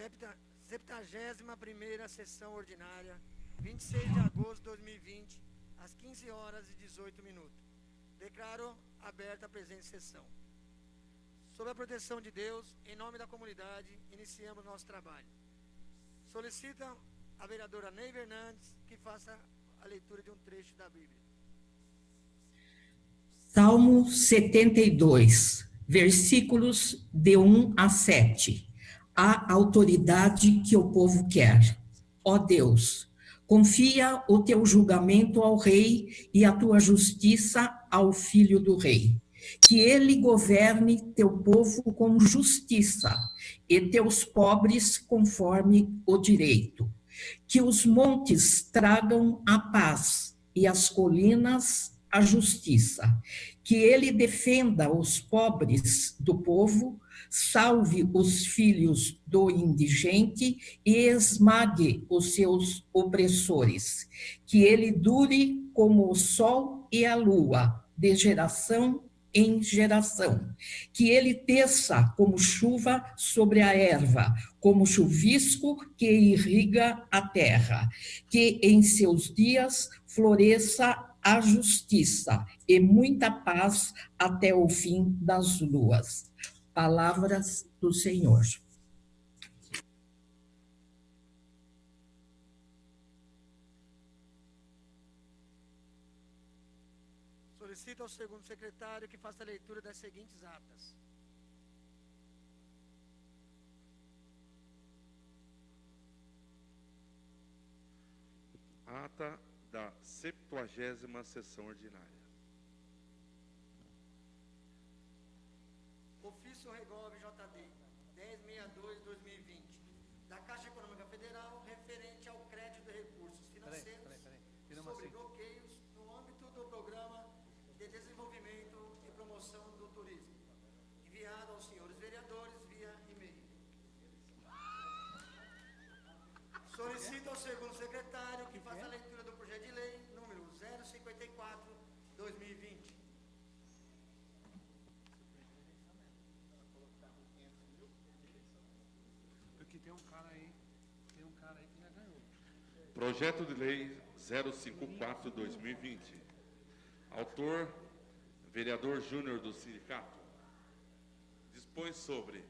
71ª sessão ordinária, 26 de agosto de 2020, às 15 horas e 18 minutos. Declaro aberta a presente sessão. Sob a proteção de Deus, em nome da comunidade, iniciamos nosso trabalho. Solicita a vereadora Neiva Hernandes que faça a leitura de um trecho da Bíblia. Salmo 72, versículos de 1 a 7. A autoridade que o povo quer. Ó Deus, confia o teu julgamento ao rei e a tua justiça ao filho do rei. Que ele governe teu povo com justiça e teus pobres conforme o direito. Que os montes tragam a paz e as colinas a justiça. Que ele defenda os pobres do povo, salve os filhos do indigente e esmague os seus opressores. Que ele dure como o sol e a lua, de geração em geração. Que ele desça como chuva sobre a erva, como chuvisco que irriga a terra. Que em seus dias floresça a justiça e muita paz até o fim das luas. Palavras do Senhor. Solicito ao segundo secretário que faça a leitura das seguintes atas. Ata da 70ª sessão ordinária. Ofício Regov JD 1062/2020 da Caixa Econômica Federal referente ao crédito de recursos financeiros sobre bloqueios no âmbito do Programa de Desenvolvimento e Promoção do Turismo, enviado aos senhores vereadores via e-mail. Solicito ao segundo secretário que faça a leitura do projeto de lei número 054/2020. Porque tem um cara aí que já ganhou. Projeto de lei 054/2020. Autor, vereador Júnior do Sindicato. Dispõe sobre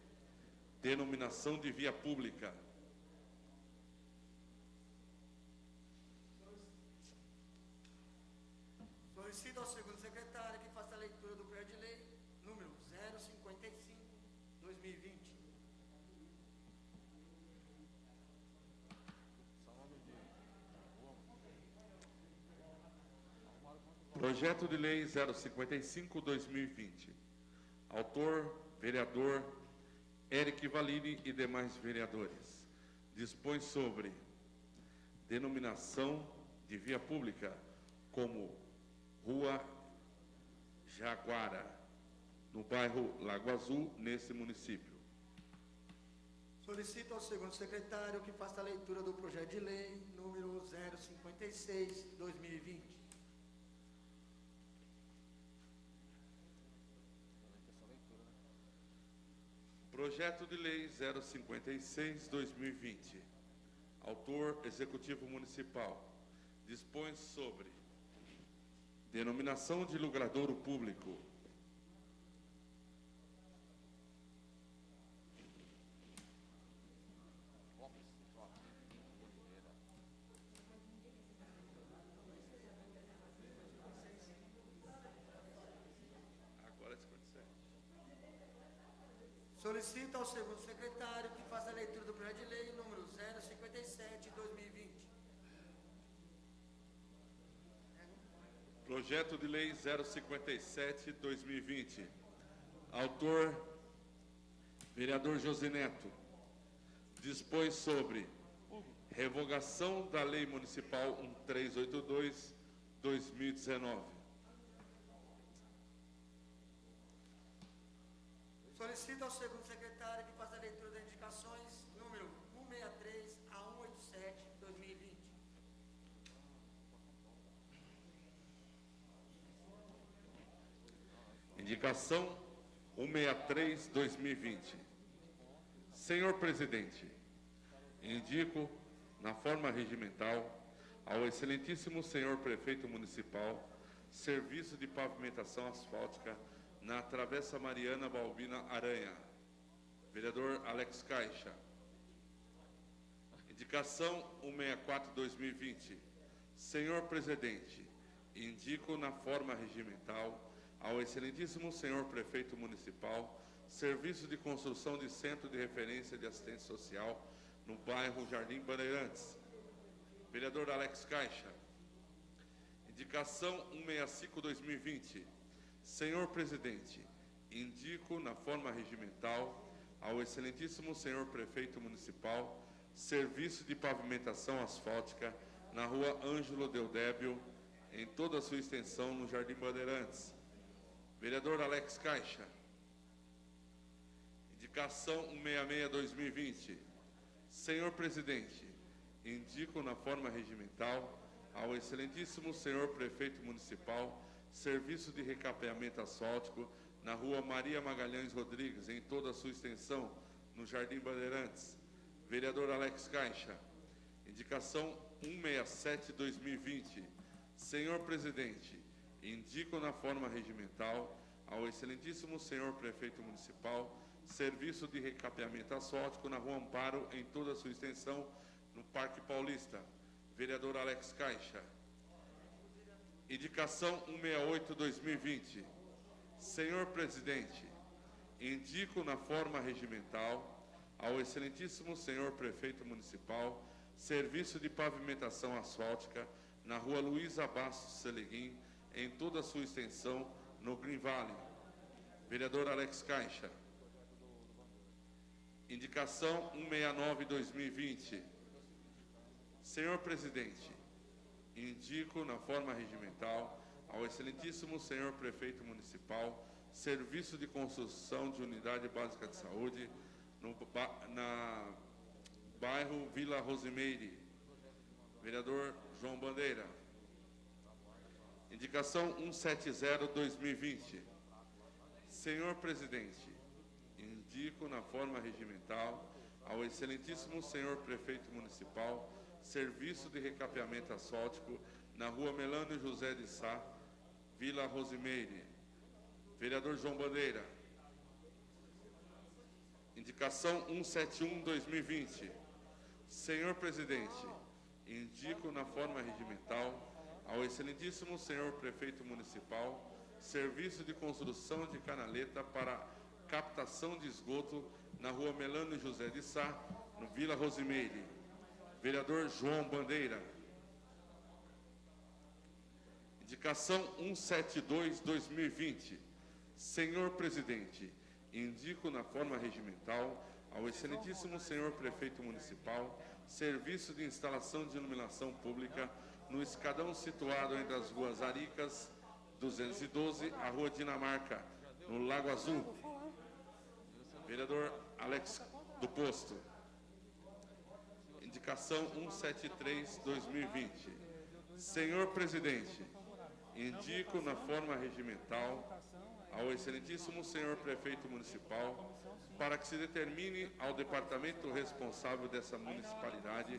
denominação de via pública. Solicito ao segundo secretário que faça a leitura do projeto de lei número 055/2020. Projeto de lei 055/2020. Autor, vereador Eric Valini e demais vereadores. Dispõe sobre denominação de via pública como Rua Jaguara, no bairro Lago Azul, nesse município. Solicito ao segundo secretário que faça a leitura do projeto de lei número 056/2020. Projeto de lei 056/2020. Autor, Executivo Municipal. Dispõe sobre denominação de logradouro público. Agora é 57. Solicito ao segundo secretário que faça a leitura do projeto de lei número 057/2020. Projeto de lei 057/2020. Autor, vereador José Neto. Dispõe sobre revogação da Lei Municipal 1382/2019. Solicito ao segundo secretário que faça a leitura das indicações número 163 a 187/2020. Indicação 163/2020. Senhor presidente, Indico, na forma regimental, ao excelentíssimo senhor prefeito municipal, serviço de pavimentação asfáltica na Travessa Mariana Balbina Aranha. Vereador Alex Caixa. Indicação 164/2020. Senhor presidente, indico na forma regimental ao excelentíssimo senhor prefeito municipal, serviço de construção de centro de referência de assistência social no bairro Jardim Bandeirantes. Vereador Alex Caixa. Indicação 165/2020. Senhor presidente, indico na forma regimental ao excelentíssimo senhor prefeito municipal, serviço de pavimentação asfáltica na rua Ângelo Deodébio, em toda a sua extensão no Jardim Bandeirantes. Vereador Alex Caixa. Indicação 166/2020. Senhor presidente, indico na forma regimental ao excelentíssimo senhor prefeito municipal, serviço de recapeamento asfáltico na rua Maria Magalhães Rodrigues, em toda a sua extensão, no Jardim Bandeirantes. Vereador Alex Caixa. Indicação 167/2020. Senhor presidente, indico na forma regimental ao excelentíssimo senhor prefeito municipal, serviço de recapeamento asfáltico na rua Amparo, em toda a sua extensão, no Parque Paulista. Vereador Alex Caixa. Indicação 168/2020. Senhor presidente, indico na forma regimental ao excelentíssimo senhor prefeito municipal, serviço de pavimentação asfáltica na rua Luiza Bastos Seleguim, em toda a sua extensão, no Green Valley. Vereador Alex Caixa. Indicação 169/2020. Senhor presidente, indico na forma regimental ao excelentíssimo senhor prefeito municipal, serviço de construção de unidade básica de saúde na bairro Vila Rosimeire. Vereador João Bandeira. Indicação 170/2020. Senhor presidente, indico na forma regimental ao excelentíssimo senhor prefeito municipal, serviço de recapeamento asfáltico na rua Melânio José de Sá, Vila Rosimeire. Vereador João Bandeira. Indicação 171/2020. Senhor presidente, indico na forma regimental ao excelentíssimo senhor prefeito municipal, serviço de construção de canaleta para captação de esgoto na rua Melânio José de Sá, no Vila Rosimeire. Vereador João Bandeira. Indicação 172/2020. Senhor presidente, indico na forma regimental ao excelentíssimo senhor prefeito municipal, serviço de instalação de iluminação pública no escadão situado entre as ruas Aricas 212, a rua Dinamarca, no Lago Azul. Vereador Alex do Posto. Indicação 173/2020. Senhor presidente, indico na forma regimental ao excelentíssimo senhor prefeito municipal para que se determine ao departamento responsável dessa municipalidade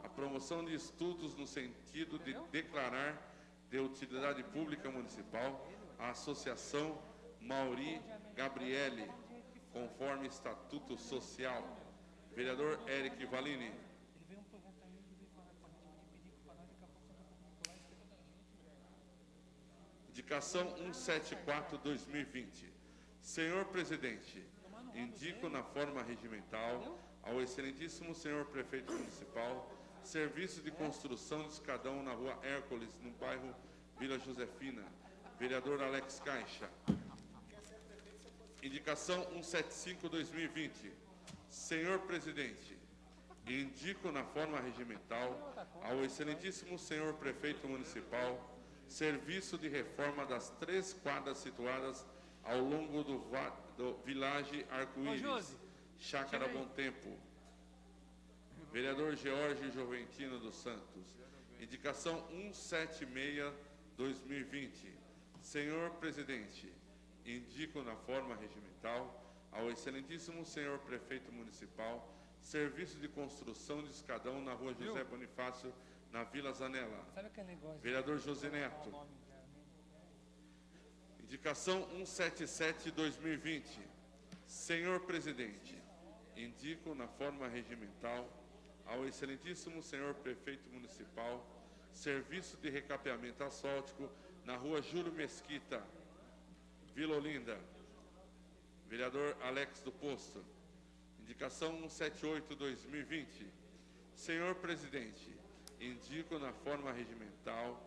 a promoção de estudos no sentido de declarar de utilidade pública municipal a Associação Mauri Gabriele, conforme Estatuto Social. Vereador Eric Valini. Indicação 174/2020. Senhor presidente, indico na forma regimental ao excelentíssimo senhor prefeito municipal, serviço de construção de escadão na rua Hércules, no bairro Vila Josefina. Vereador Alex Caixa. Indicação 175/2020. Senhor presidente, indico na forma regimental ao excelentíssimo senhor prefeito municipal, serviço de reforma das 3 quadras situadas ao longo do Village Arco-Íris, Chácara Bom Tempo. Vereador George Joventino dos Santos. Indicação 176/2020. Senhor presidente, indico na forma regimental ao excelentíssimo senhor prefeito municipal, serviço de construção de escadão na rua José Bonifácio, na Vila Zanella. Sabe aquele negócio? Vereador José Neto. Indicação 177/2020. Senhor presidente, indico na forma regimental ao excelentíssimo senhor prefeito municipal serviço de recapeamento asfáltico na rua Júlio Mesquita, Vila Olinda. Vereador Alex do Posto. Indicação 178/2020. Senhor presidente, indico na forma regimental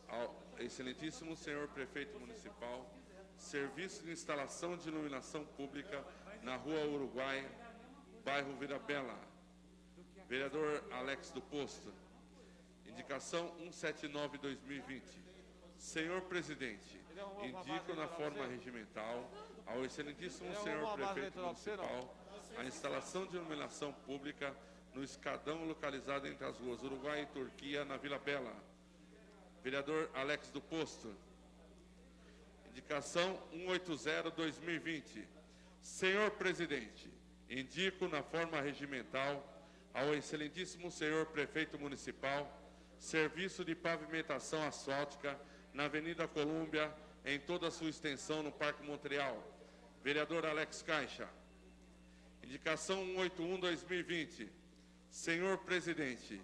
ao excelentíssimo senhor prefeito municipal serviço de instalação de iluminação pública na rua Uruguai, bairro Vila Bela. Vereador Alex do Posto. Indicação 179/2020. Senhor presidente, indico na forma regimental ao excelentíssimo senhor prefeito municipal a instalação de iluminação pública no escadão localizado entre as ruas Uruguai e Turquia, na Vila Bela. Vereador Alex do Posto. Indicação 180/2020. Senhor presidente, indico na forma regimental ao excelentíssimo senhor prefeito municipal serviço de pavimentação asfáltica na Avenida Colômbia em toda a sua extensão no Parque Montreal. Vereador Alex Caixa. Indicação 181/2020. Senhor presidente,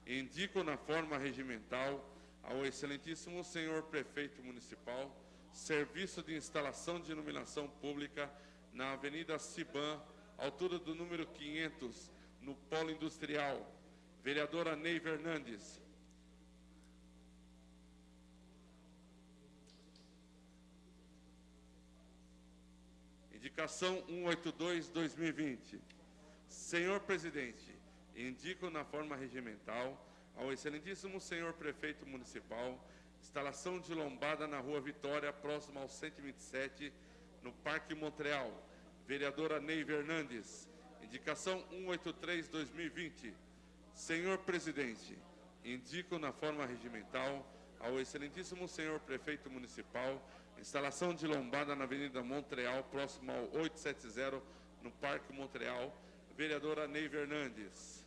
indico na forma regimental ao excelentíssimo senhor prefeito municipal serviço de instalação de iluminação pública na Avenida Ciban, altura do número 500, no Polo Industrial. Vereadora Ney Fernandes. Indicação 182/2020. Senhor presidente, indico na forma regimental ao excelentíssimo senhor prefeito municipal instalação de lombada na rua Vitória, próximo ao 127, no Parque Montreal. Vereadora Ney Fernandes. Indicação 183/2020. Senhor presidente, indico na forma regimental ao excelentíssimo senhor prefeito municipal instalação de lombada na Avenida Montreal, próximo ao 870, no Parque Montreal. Vereadora Ney Fernandes.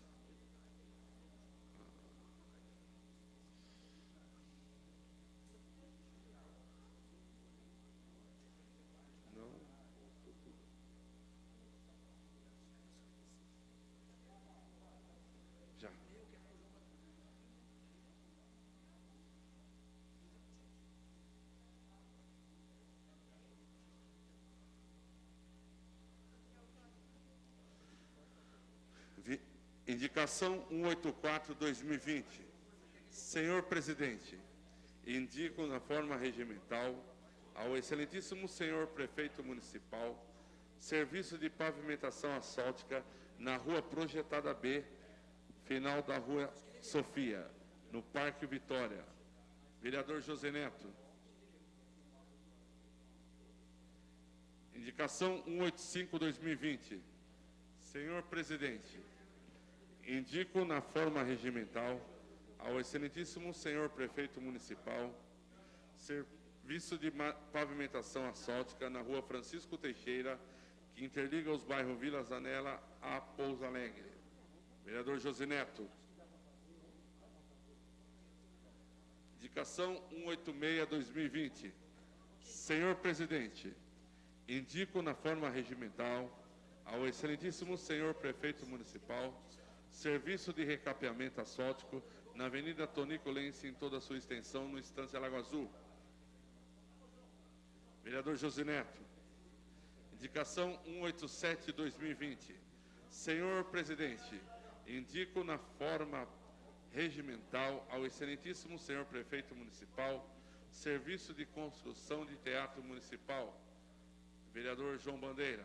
Não. Já. Indicação 184/2020. Senhor presidente, indico na forma regimental ao excelentíssimo senhor prefeito municipal serviço de pavimentação asfáltica na rua Projetada B, final da rua Sofia, no Parque Vitória. Vereador José Neto. Indicação 185/2020. Senhor presidente, indico na forma regimental ao excelentíssimo senhor prefeito municipal serviço de pavimentação asfáltica na rua Francisco Teixeira, que interliga os bairros Vila Zanella a Pouso Alegre. Vereador José Neto. Indicação 186/2020. Senhor presidente, indico na forma regimental ao excelentíssimo senhor prefeito municipal serviço de recapeamento asfáltico na Avenida Tonico Lense em toda a sua extensão, no Estância Lago Azul. Vereador José Neto. Indicação 187/2020. Senhor presidente, indico na forma regimental ao excelentíssimo senhor prefeito municipal serviço de construção de teatro municipal. Vereador João Bandeira.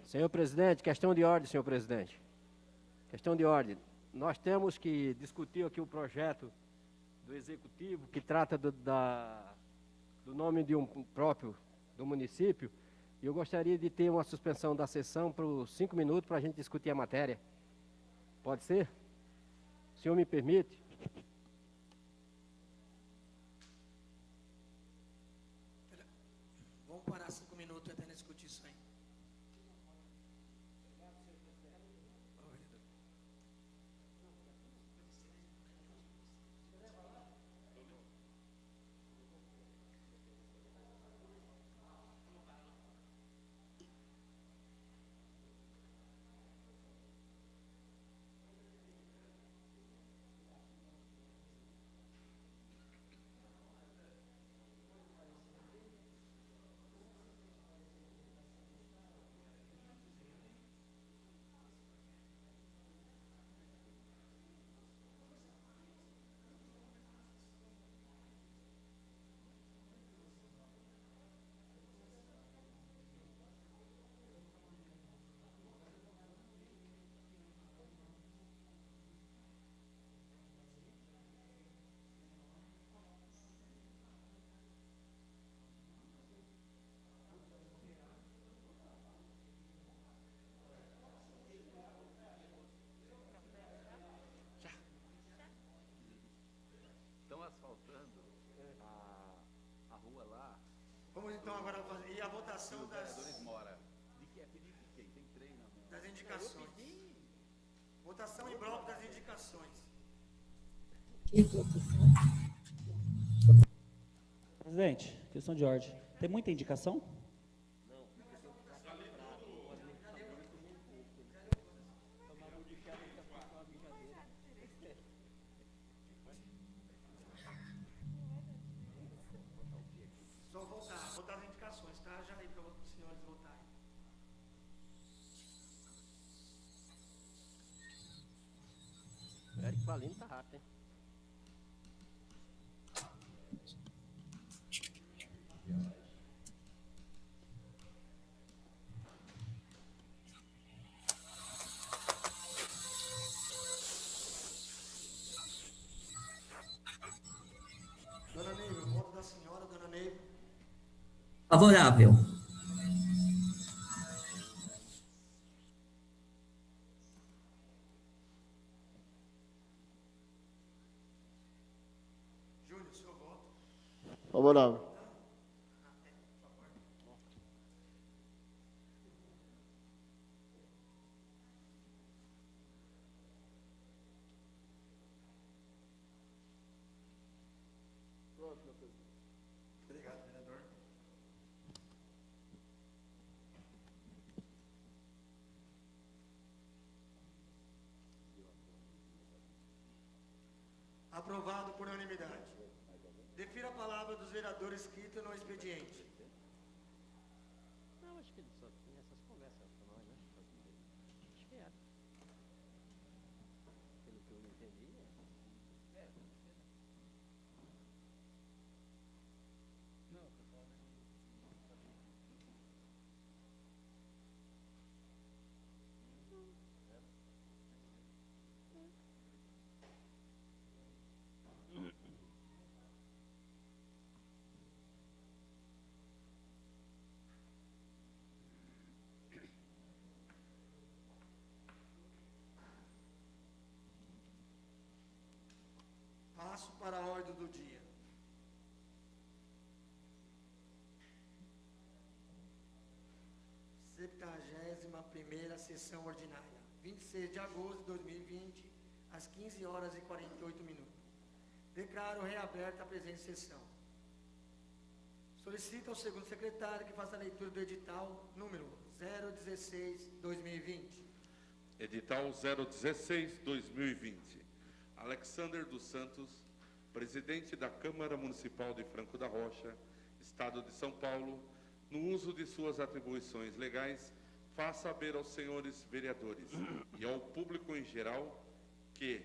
Senhor presidente, questão de ordem, senhor presidente. Questão de ordem. Nós temos que discutir aqui o projeto do Executivo que trata do nome de um próprio do município, e eu gostaria de ter uma suspensão da sessão por 5 minutos para a gente discutir a matéria. Pode ser? O senhor me permite? Vamos parar 5 minutos até discutir isso aí. Estão asfaltando a rua lá. Vamos então agora fazer e a votação Os das, vereadores Mora. De que é pedir de quem? Tem 3 na mão. das indicações. Votação em bloco das indicações. Presidente, questão de ordem. Tem muita indicação? Só votar as indicações, tá? Já aí para os senhores votarem. O Eric Valino tá rápido, hein? Dona Neiva, voto da senhora, dona Neiva. Favorável. Júnior, seu voto. Favorável. Obrigado, vereador. Aprovado por unanimidade. Defira a palavra dos vereadores escrita no expediente. Não, acho que ele só tem essas conversas com nós, né? Acho que é. Pelo que eu entendi, é. Passo para a ordem do dia. Septagésima primeira sessão ordinária, 26 de agosto de 2020, às 15 horas e 48 minutos. Declaro reaberta a presente sessão. Solicito ao segundo secretário que faça a leitura do edital número 016/2020. Edital 016/2020. Alexander dos Santos, presidente da Câmara Municipal de Franco da Rocha, Estado de São Paulo, no uso de suas atribuições legais, faz saber aos senhores vereadores e ao público em geral que,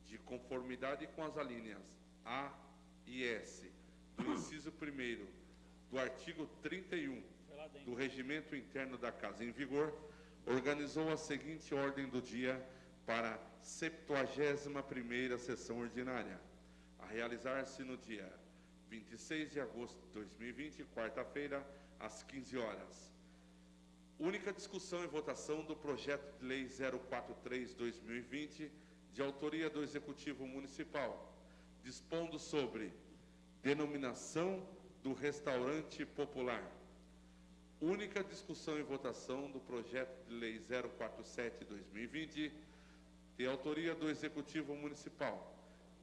de conformidade com as alíneas A e S do inciso 1º do artigo 31 do Regimento Interno da Casa em vigor, organizou a seguinte ordem do dia para a 71ª sessão ordinária, a realizar-se no dia 26 de agosto de 2020, quarta-feira, às 15 horas. Única discussão e votação do projeto de lei 043/2020, de autoria do Executivo Municipal, dispondo sobre denominação do restaurante popular. Única discussão e votação do projeto de lei 047/2020, de autoria do Executivo Municipal,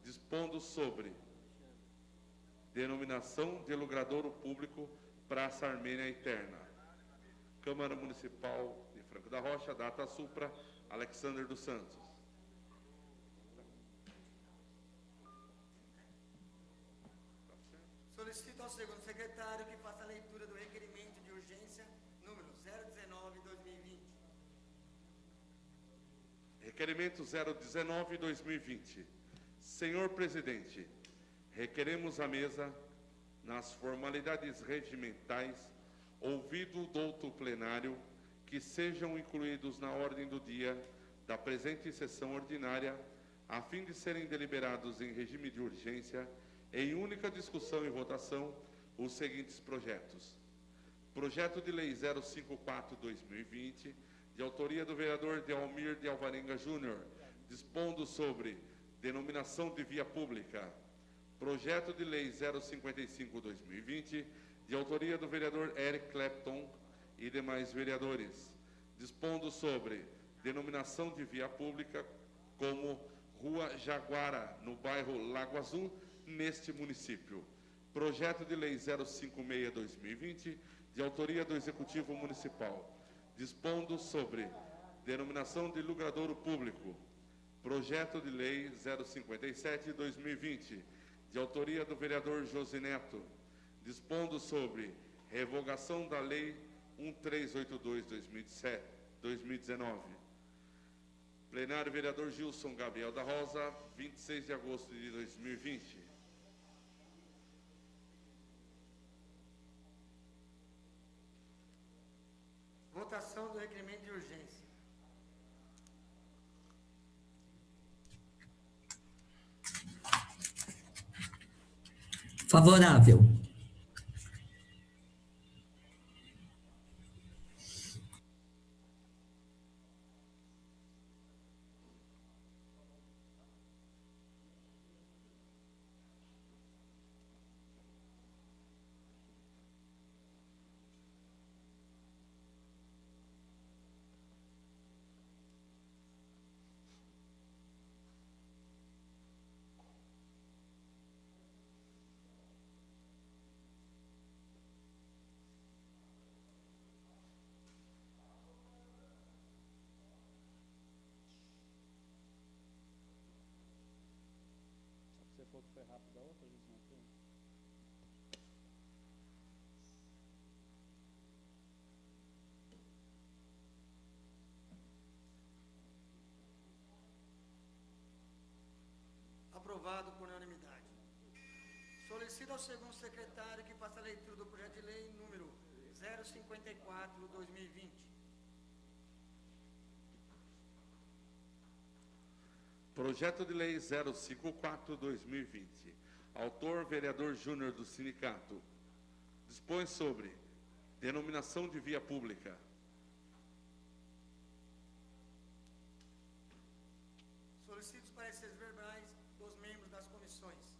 dispondo sobre denominação de logradouro público Praça Armênia Eterna. Câmara Municipal de Franco da Rocha, data supra, Alexander dos Santos. Solicito ao segundo secretário que faça a leitura do requerimento de urgência número 019/2020. Requerimento 019/2020. Senhor Presidente, requeremos à mesa, nas formalidades regimentais, ouvido o douto plenário, que sejam incluídos na ordem do dia da presente sessão ordinária, a fim de serem deliberados em regime de urgência, em única discussão e votação, os seguintes projetos. Projeto de Lei 054/2020, de autoria do vereador Delmir de Alvarenga Júnior, dispondo sobre denominação de via pública. Projeto de Lei 055/2020, de autoria do vereador Eric Clapton e demais vereadores, dispondo sobre denominação de via pública como Rua Jaguara, no bairro Lago Azul, neste município. Projeto de Lei 056/2020, de autoria do Executivo Municipal, dispondo sobre denominação de logradouro público. Projeto de Lei 057/2020, de autoria do vereador José Neto, dispondo sobre revogação da Lei 1382/2019. Plenário vereador Gilson Gabriel da Rosa, 26 de agosto de 2020. Votação do requerimento de urgência. Favorável. Você falou que foi rápido a outra, gente, não foi? Aprovado por unanimidade. Solicito ao segundo secretário que faça a leitura do projeto de lei número 054/2020. Projeto de Lei 054/2020. Autor, vereador Júnior do Sindicato. Dispõe sobre denominação de via pública. Solicito os pareceres verbais dos membros das comissões.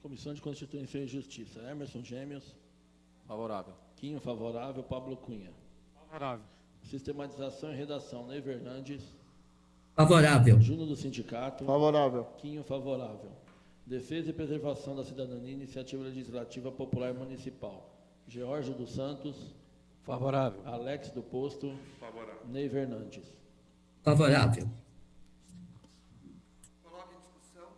Comissão de Constituição e Justiça. Emerson Gêmeos. Favorável. Quinho, favorável. Pablo Cunha. Favorável. Sistematização e Redação. Ney Fernandes. Favorável. Júnior do Sindicato. Favorável. Quinho, favorável. Defesa e Preservação da Cidadania, Iniciativa Legislativa Popular Municipal. George dos Santos. Favorável. Alex do Posto. Favorável. Ney Fernandes. Favorável. Coloque em discussão.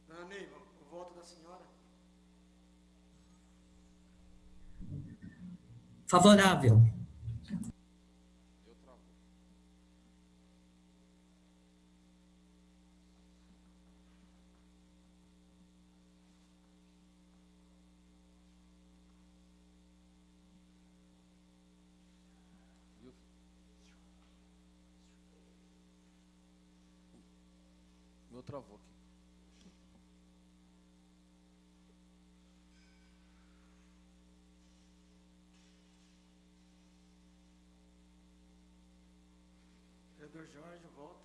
Dona Neiva, o voto da senhora? Favorável. Meu travou aqui. Vereador Jorge, o voto?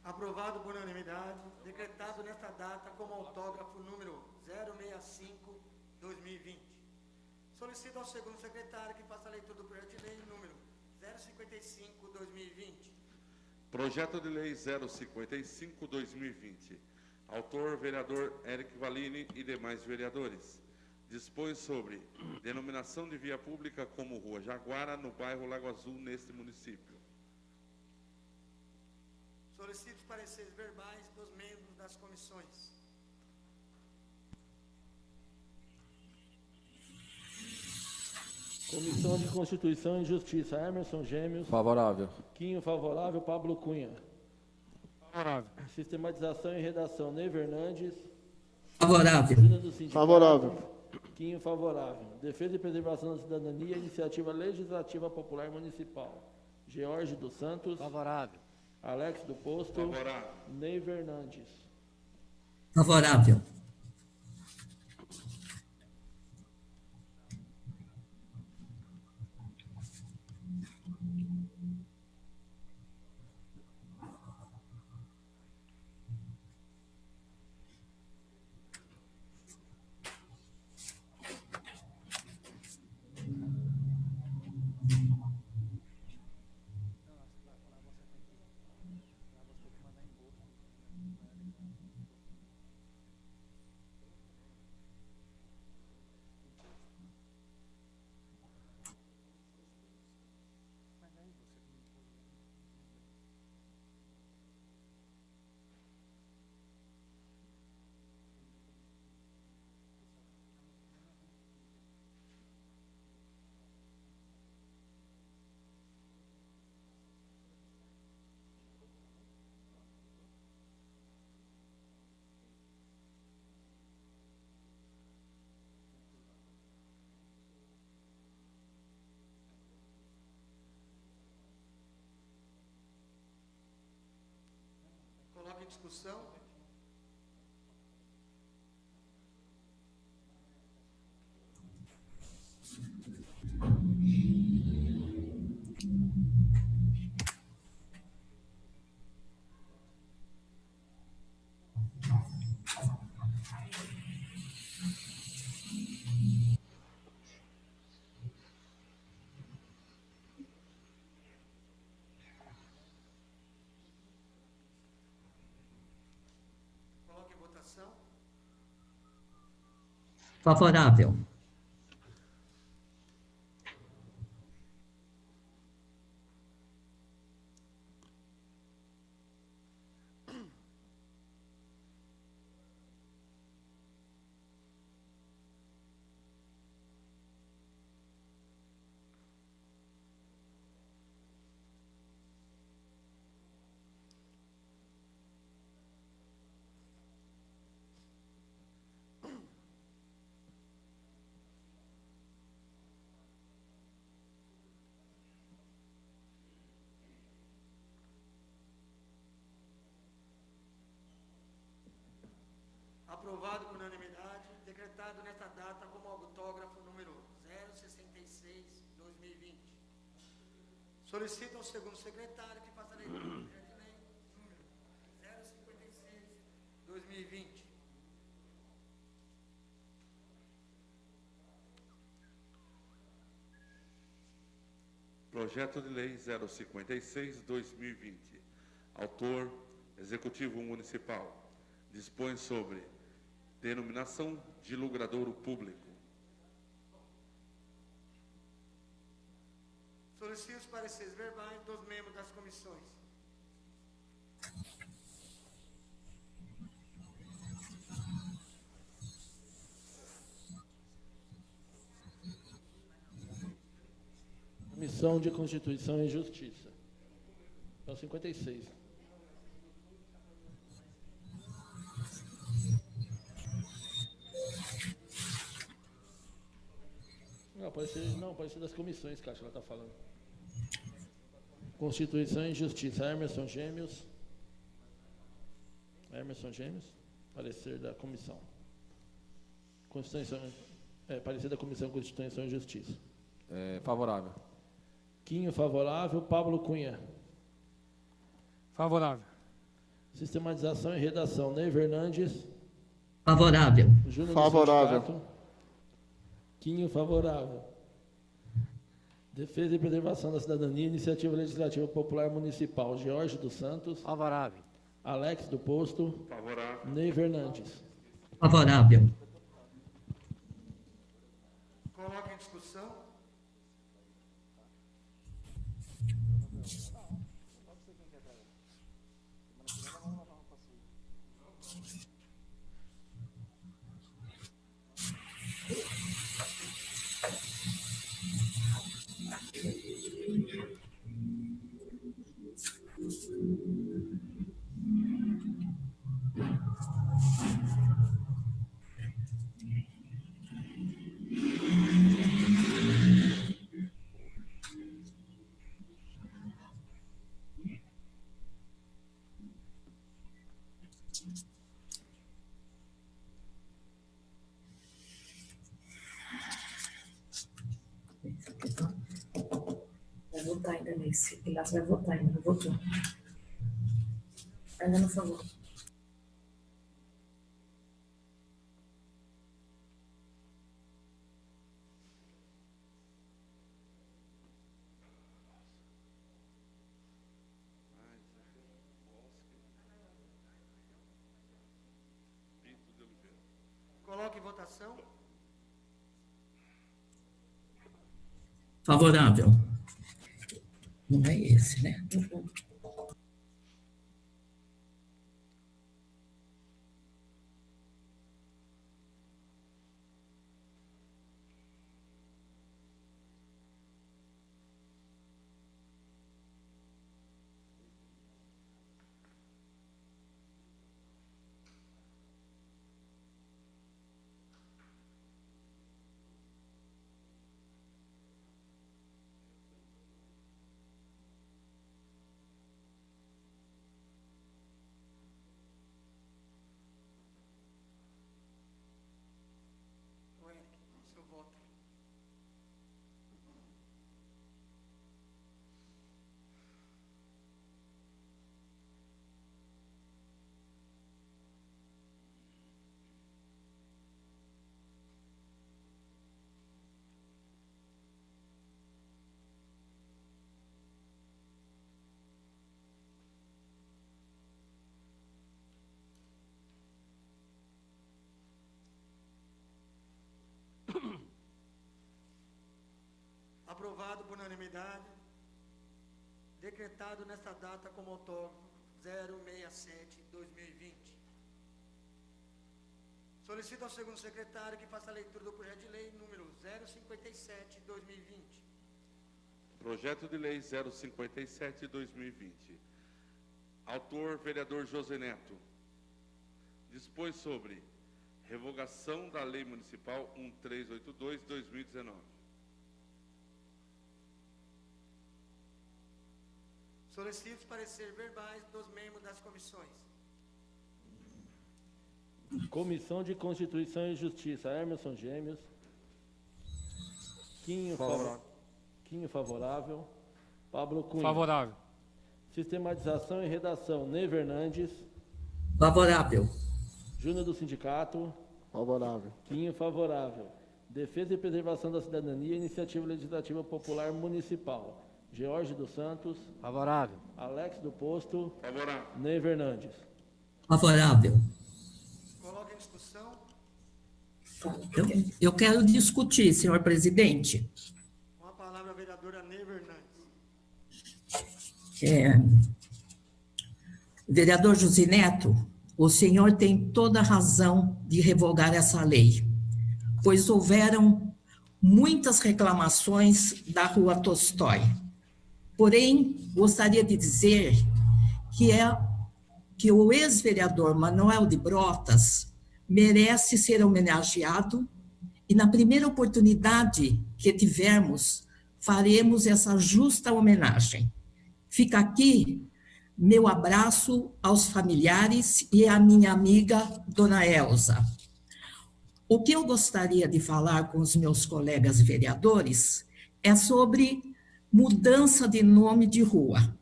Aprovado por unanimidade, decretado nesta data como autógrafo número 065/2020. Solicito ao segundo secretário que faça a leitura do projeto de lei número 055/2020. Projeto de Lei 055/2020. Autor, vereador Eric Valini e demais vereadores. Dispõe sobre denominação de via pública como Rua Jaguara, no bairro Lago Azul, neste município. Solicito os pareceres verbais dos membros das comissões. Comissão de Constituição e Justiça, Emerson Gêmeos. Favorável. Quinho, favorável. Pablo Cunha. Favorável. Sistematização e Redação, Ney Fernandes. Favorável. Presidente do Sindicato. Favorável. Quinho, favorável. Defesa e Preservação da Cidadania, Iniciativa Legislativa Popular Municipal. George dos Santos. Favorável. Alex do Posto. Favorável. Ney Fernandes. Favorável. Coloque em discussão. Coloque em votação. Favorável. 6/2020. Solicito ao segundo secretário que faça a leitura do projeto de lei número 056/2020. Projeto de Lei 056/2020. Autor, Executivo Municipal. Dispõe sobre denominação de logradouro público. Solicito os pareceres verbais dos membros das comissões. Comissão de Constituição e Justiça. É o 56. Pode ser das comissões, que acho que ela está falando. Constituição e Justiça. Emerson Gêmeos. Parecer da comissão. Parecer da Comissão Constituição e Justiça. Favorável. Quinho, favorável. Pablo Cunha. Favorável. Sistematização e Redação. Ney Fernandes. Favorável. Júnior Favorável. do Sindicato. Quinho, favorável. Defesa e Preservação da Cidadania, Iniciativa Legislativa Popular Municipal. Jorge dos Santos. Favorável. Alex do Posto. Favorável. Ney Fernandes. Favorável. Coloque em discussão. Vai votar ainda nesse. Pilato vai votar ainda, não votou. Ainda não falou. Coloque em votação. Favorável. Não é esse, né? Seu voto. Aprovado por unanimidade, decretado nesta data como autógrafo 067/2020. Solicito ao segundo secretário que faça a leitura do projeto de lei número 057/2020. Projeto de Lei 057/2020. Autor, vereador José Neto. Dispõe sobre revogação da Lei Municipal 1382/2019. Solicito os pareceres verbais dos membros das comissões. Comissão de Constituição e Justiça. Emerson Gêmeos. Quinho, favorável. Pablo Cunha. Favorável. Sistematização e redação, Ney Fernandes. Favorável. Júnior do Sindicato. Favorável. Quinho, favorável. Defesa e preservação da cidadania, Iniciativa Legislativa Popular Municipal. George dos Santos. Favorável. Alex do Posto. Favorável. Ney Fernandes. Favorável. Coloca em discussão. Eu quero discutir, senhor presidente. Com a palavra a vereadora Ney Fernandes. Vereador José Neto, o senhor tem toda a razão de revogar essa lei, pois houveram muitas reclamações da Rua Tolstói. Porém, gostaria de dizer que o ex-vereador Manuel de Brotas merece ser homenageado e, na primeira oportunidade que tivermos, faremos essa justa homenagem. Fica aqui meu abraço aos familiares e à minha amiga, Dona Elza. O que eu gostaria de falar com os meus colegas vereadores é sobre mudança de nome de rua.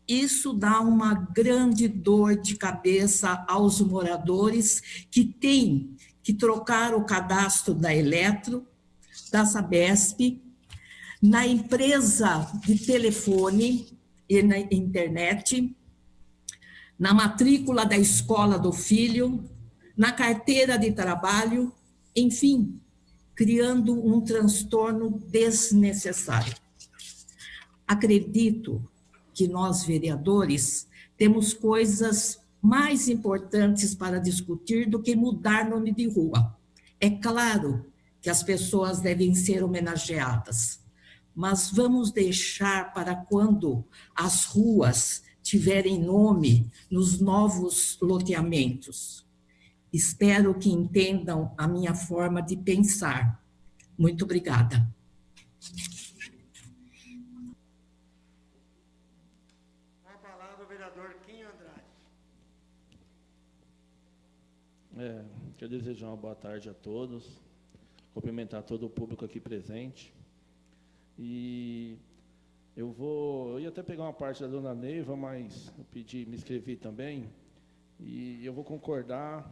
Isso dá uma grande dor de cabeça aos moradores que têm que trocar o cadastro da Eletro, da Sabesp, na empresa de telefone e na internet, na matrícula da escola do filho, na carteira de trabalho, enfim, criando um transtorno desnecessário. Acredito que nós, vereadores, temos coisas mais importantes para discutir do que mudar nome de rua. É claro que as pessoas devem ser homenageadas, mas vamos deixar para quando as ruas tiverem nome nos novos loteamentos. Espero que entendam a minha forma de pensar. Muito obrigada. Com a palavra o vereador Quinho Andrade. Quero desejar uma boa tarde a todos, cumprimentar todo o público aqui presente. E eu ia até pegar uma parte da dona Neiva, mas eu me inscrevi também, e eu vou concordar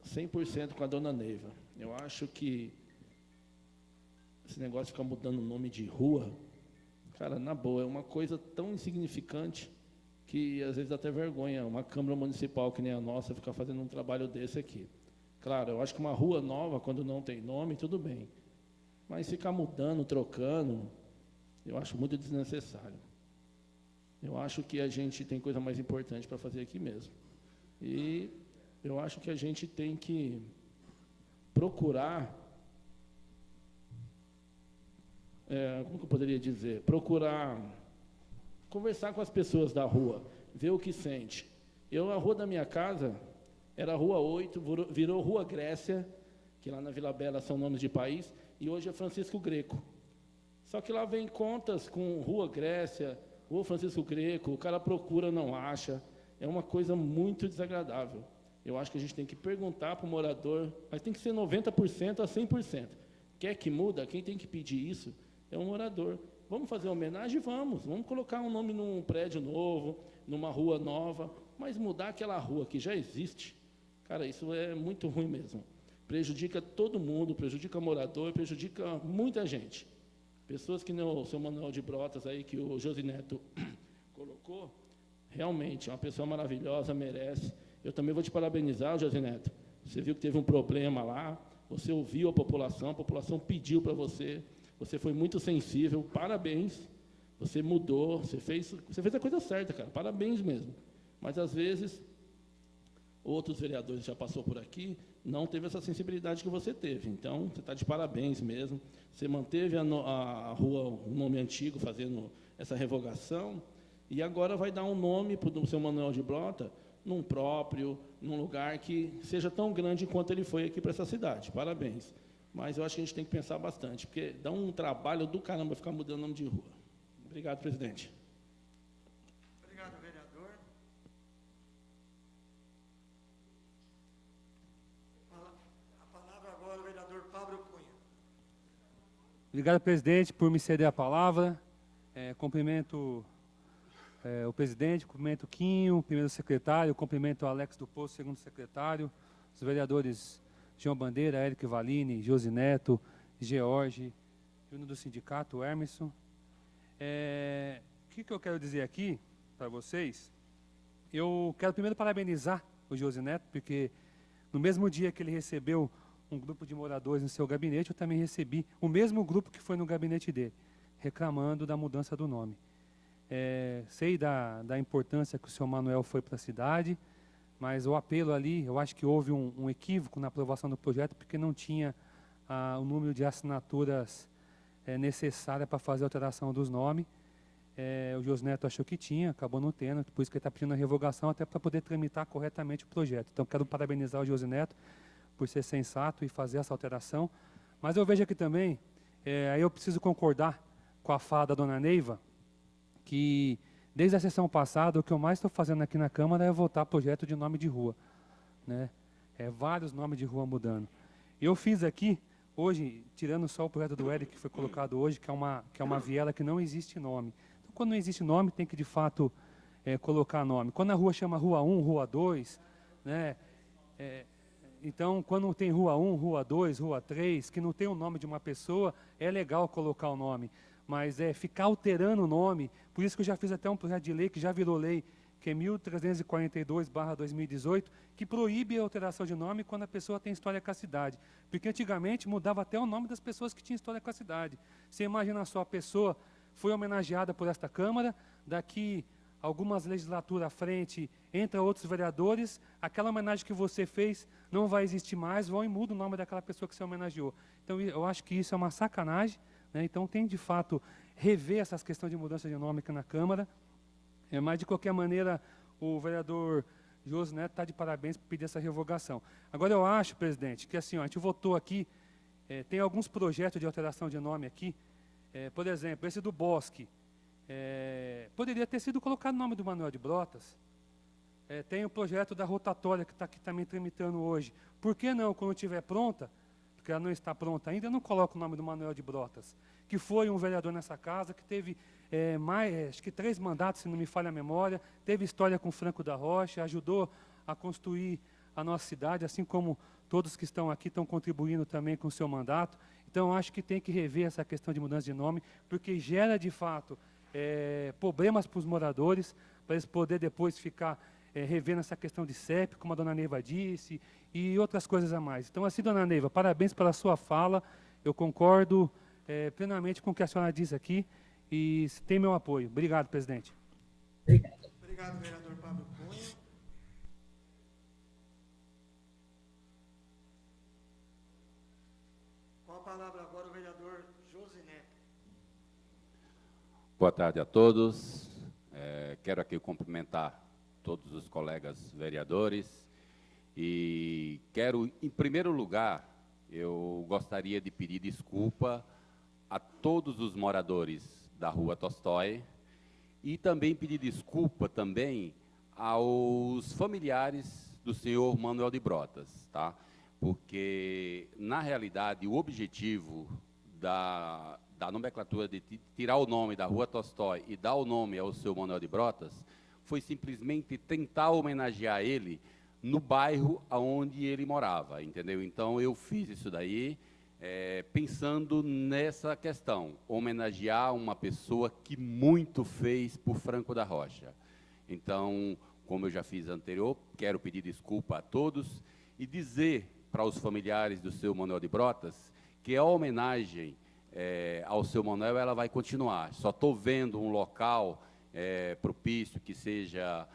100% com a dona Neiva. Eu acho que esse negócio de ficar mudando o nome de rua, cara, na boa, é uma coisa tão insignificante que às vezes dá até vergonha uma Câmara Municipal que nem a nossa ficar fazendo um trabalho desse aqui. Claro, eu acho que uma rua nova, quando não tem nome, tudo bem. Mas ficar mudando, trocando, eu acho muito desnecessário. Eu acho que a gente tem coisa mais importante para fazer aqui mesmo. E eu acho que a gente tem que procurar, como que eu poderia dizer? Procurar conversar com as pessoas da rua, ver o que sente. A rua da minha casa era a Rua 8, virou Rua Grécia, que lá na Vila Bela são nomes de país, e hoje é Francisco Greco. Só que lá vem contas com Rua Grécia, Rua Francisco Greco, o cara procura, não acha. É uma coisa muito desagradável. Eu acho que a gente tem que perguntar para o morador, mas tem que ser 90% a 100%. Quer que muda? Quem tem que pedir isso é o morador. Vamos fazer homenagem? Vamos colocar um nome num prédio novo, numa rua nova, mas mudar aquela rua que já existe, cara, isso é muito ruim mesmo. Prejudica todo mundo, prejudica o morador, prejudica muita gente. Pessoas que nem o seu Manuel de Brotas aí, que o José Neto colocou, realmente é uma pessoa maravilhosa, merece. Eu também vou te parabenizar, José Neto. Você viu que teve um problema lá, você ouviu a população pediu para você, você foi muito sensível, parabéns. Você mudou, você fez a coisa certa, cara, parabéns mesmo. Mas, às vezes, outros vereadores já passou por aqui, não teve essa sensibilidade que você teve. Então, você está de parabéns mesmo. Você manteve a rua, o nome antigo, fazendo essa revogação, e agora vai dar um nome para o seu Manuel de Brota, num próprio, num lugar que seja tão grande quanto ele foi aqui para essa cidade. Parabéns. Mas eu acho que a gente tem que pensar bastante, porque dá um trabalho do caramba ficar mudando o nome de rua. Obrigado, presidente. Obrigado, vereador. A palavra agora o vereador Pablo Cunha. Obrigado, presidente, por me ceder a palavra. Cumprimento o presidente, cumprimento o Quinho, primeiro secretário, cumprimento o Alex do Poço, segundo secretário, os vereadores João Bandeira, Érico Valini, Josi Neto, George, Júnior do Sindicato, Emerson. O que eu quero dizer aqui para vocês? Eu quero primeiro parabenizar o Josi Neto, porque no mesmo dia que ele recebeu um grupo de moradores no seu gabinete, eu também recebi o mesmo grupo que foi no gabinete dele, reclamando da mudança do nome. Sei da importância que o senhor Manuel foi para a cidade, mas o apelo ali, eu acho que houve um equívoco na aprovação do projeto, porque não tinha o número de assinaturas necessária para fazer a alteração dos nomes. O Josi Neto achou que tinha, acabou não tendo, por isso que ele está pedindo a revogação, até para poder tramitar corretamente o projeto. Então, quero parabenizar o Josi Neto por ser sensato e fazer essa alteração. Mas eu vejo aqui também, aí eu preciso concordar com a fala da dona Neiva, que desde a sessão passada, o que eu mais estou fazendo aqui na Câmara é votar projeto de nome de rua, né? Vários nomes de rua mudando. Eu fiz aqui, hoje, tirando só o projeto do Eric que foi colocado hoje, que é uma viela que não existe nome. Então, quando não existe nome, tem que, de fato, colocar nome. Quando a rua chama Rua 1, Rua 2, né? Então, quando tem Rua 1, Rua 2, Rua 3, que não tem o nome de uma pessoa, é legal colocar o nome. Mas ficar alterando o nome, por isso que eu já fiz até um projeto de lei, que já virou lei, que é 1342/2018, que proíbe a alteração de nome quando a pessoa tem história com a cidade. Porque antigamente mudava até o nome das pessoas que tinham história com a cidade. Você imagina só, a pessoa foi homenageada por esta Câmara, daqui algumas legislaturas à frente, entra outros vereadores, aquela homenagem que você fez não vai existir mais, vão e muda o nome daquela pessoa que você homenageou. Então, eu acho que isso é uma sacanagem, né? Então, tem, de fato, rever essas questões de mudança de nome aqui na Câmara. Mas, de qualquer maneira, o vereador Josi Neto está de parabéns por pedir essa revogação. Agora, eu acho, presidente, que assim, a gente votou aqui, tem alguns projetos de alteração de nome aqui, por exemplo, esse do Bosque, poderia ter sido colocado o nome do Manuel de Brotas. Tem o projeto da rotatória que está aqui também tramitando hoje. Por que não, quando estiver pronta, porque ela não está pronta ainda, eu não coloco o nome do Manuel de Brotas, que foi um vereador nessa casa, que teve acho que 3 mandatos, se não me falha a memória, teve história com Franco da Rocha, ajudou a construir a nossa cidade, assim como todos que estão aqui estão contribuindo também com o seu mandato. Então, acho que tem que rever essa questão de mudança de nome, porque gera, de fato, problemas para os moradores, para eles poderem depois ficar revendo essa questão de CEP, como a dona Neiva disse, e outras coisas a mais. Então, assim, dona Neiva, parabéns pela sua fala, eu concordo plenamente com o que a senhora diz aqui, e tem meu apoio. Obrigado, presidente. Obrigado, vereador Pablo Cunha. Com a palavra agora o vereador Josi Neto. Boa tarde a todos. Quero aqui cumprimentar todos os colegas vereadores e quero, em primeiro lugar, eu gostaria de pedir desculpa a todos os moradores da Rua Tolstói e também pedir desculpa também aos familiares do senhor Manuel de Brotas, tá? Porque, na realidade, o objetivo da nomenclatura de tirar o nome da Rua Tolstói e dar o nome ao seu Manuel de Brotas foi simplesmente tentar homenagear ele no bairro onde ele morava, entendeu? Então, eu fiz isso daí pensando nessa questão, homenagear uma pessoa que muito fez por Franco da Rocha. Então, como eu já fiz anterior, quero pedir desculpa a todos e dizer para os familiares do seu Manuel de Brotas que a homenagem ao seu Manuel ela vai continuar. Só estou vendo um local propício que seja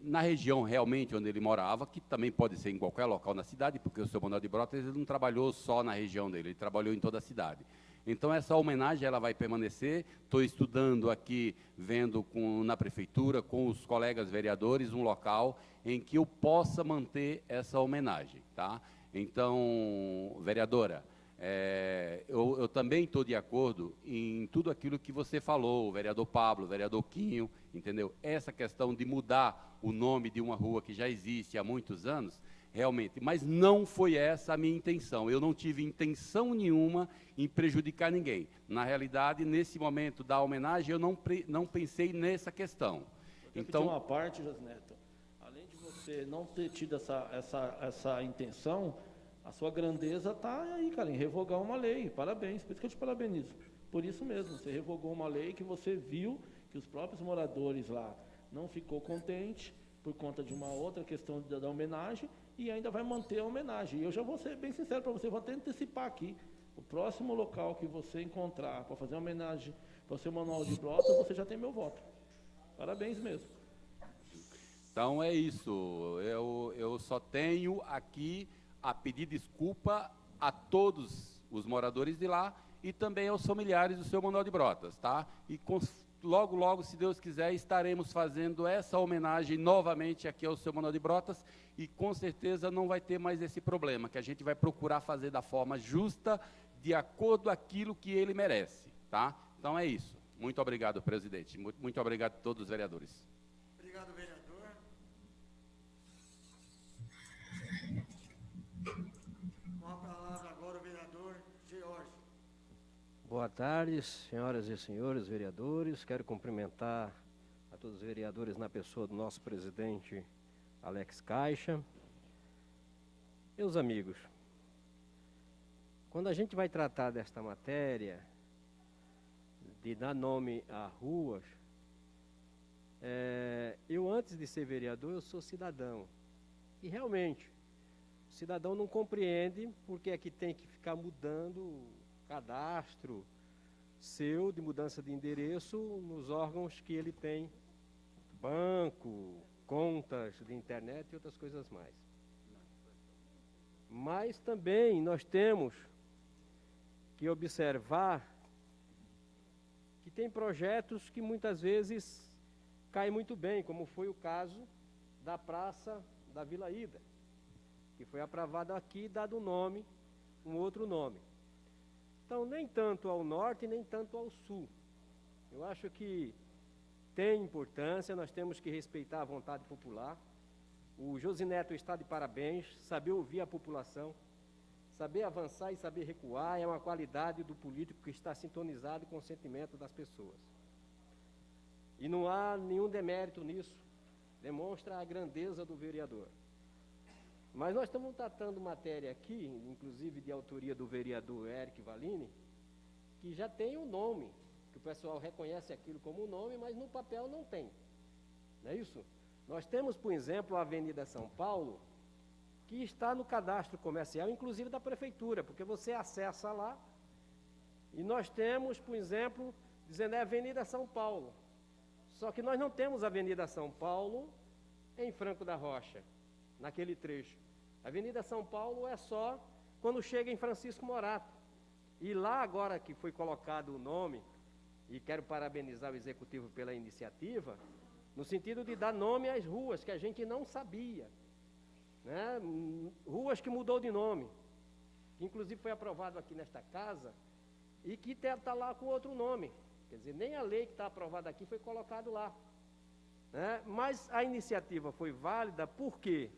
na região realmente onde ele morava, que também pode ser em qualquer local na cidade, porque o seu Manuel de Brotas ele não trabalhou só na região dele, ele trabalhou em toda a cidade. Então, essa homenagem ela vai permanecer. Estou estudando aqui, vendo na prefeitura, com os colegas vereadores, um local em que eu possa manter essa homenagem, tá? Então, vereadora, eu também estou de acordo em tudo aquilo que você falou, o vereador Pablo, o vereador Quinho, entendeu? Essa questão de mudar o nome de uma rua que já existe há muitos anos, realmente. Mas não foi essa a minha intenção. Eu não tive intenção nenhuma em prejudicar ninguém. Na realidade, nesse momento da homenagem, eu não pensei nessa questão. Então, uma parte, José Neto, além de você não ter tido essa intenção, a sua grandeza está aí, cara, em revogar uma lei. Parabéns, por isso que eu te parabenizo. Por isso mesmo, você revogou uma lei que você viu que os próprios moradores lá não ficou contente por conta de uma outra questão da homenagem e ainda vai manter a homenagem. E eu já vou ser bem sincero para você, vou até antecipar aqui. O próximo local que você encontrar para fazer uma homenagem para o seu Manuel de Brotas, você já tem meu voto. Parabéns mesmo. Então é isso. Eu só tenho aqui a pedir desculpa a todos os moradores de lá e também aos familiares do seu Manuel de Brotas, tá? E logo, logo, se Deus quiser, estaremos fazendo essa homenagem novamente aqui ao seu Manuel de Brotas e com certeza não vai ter mais esse problema, que a gente vai procurar fazer da forma justa, de acordo com aquilo que ele merece, tá? Então é isso. Muito obrigado, presidente. Muito obrigado a todos os vereadores. Obrigado, vereador. Com a palavra agora o vereador George. Boa tarde, senhoras e senhores vereadores. Quero cumprimentar a todos os vereadores na pessoa do nosso presidente Alex Caixa. Meus amigos, quando a gente vai tratar desta matéria, de dar nome a ruas, eu antes de ser vereador, eu sou cidadão. E realmente, o cidadão não compreende porque é que tem que ficar mudando o cadastro seu de mudança de endereço nos órgãos que ele tem, banco, contas de internet e outras coisas mais. Mas também nós temos que observar que tem projetos que muitas vezes caem muito bem, como foi o caso da Praça da Vila Ida, que foi aprovado aqui e dado um outro nome. Então, nem tanto ao norte, nem tanto ao sul. Eu acho que tem importância, nós temos que respeitar a vontade popular. O Josineto está de parabéns, saber ouvir a população, saber avançar e saber recuar é uma qualidade do político que está sintonizado com o sentimento das pessoas. E não há nenhum demérito nisso, demonstra a grandeza do vereador. Mas nós estamos tratando matéria aqui, inclusive de autoria do vereador Eric Valini, que já tem um nome, que o pessoal reconhece aquilo como um nome, mas no papel não tem. Não é isso? Nós temos, por exemplo, a Avenida São Paulo, que está no cadastro comercial, inclusive da prefeitura, porque você acessa lá, e nós temos, por exemplo, dizendo Avenida São Paulo. Só que nós não temos Avenida São Paulo em Franco da Rocha, naquele trecho. A Avenida São Paulo é só quando chega em Francisco Morato. E lá agora que foi colocado o nome, e quero parabenizar o Executivo pela iniciativa, no sentido de dar nome às ruas que a gente não sabia, né? Ruas que mudou de nome, que inclusive foi aprovado aqui nesta casa, e que está lá com outro nome. Quer dizer, nem a lei que está aprovada aqui foi colocado lá, né? Mas a iniciativa foi válida, por quê?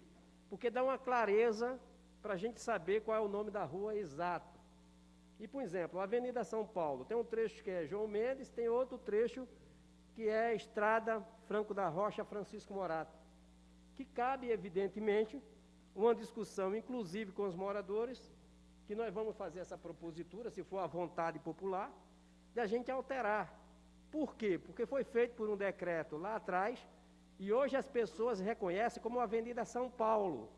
Porque dá uma clareza para a gente saber qual é o nome da rua exato. E, por exemplo, a Avenida São Paulo, tem um trecho que é João Mendes, tem outro trecho que é Estrada Franco da Rocha, Francisco Morato, que cabe, evidentemente, uma discussão, inclusive com os moradores, que nós vamos fazer essa propositura, se for a vontade popular, de a gente alterar. Por quê? Porque foi feito por um decreto lá atrás, e hoje as pessoas reconhecem como Avenida São Paulo.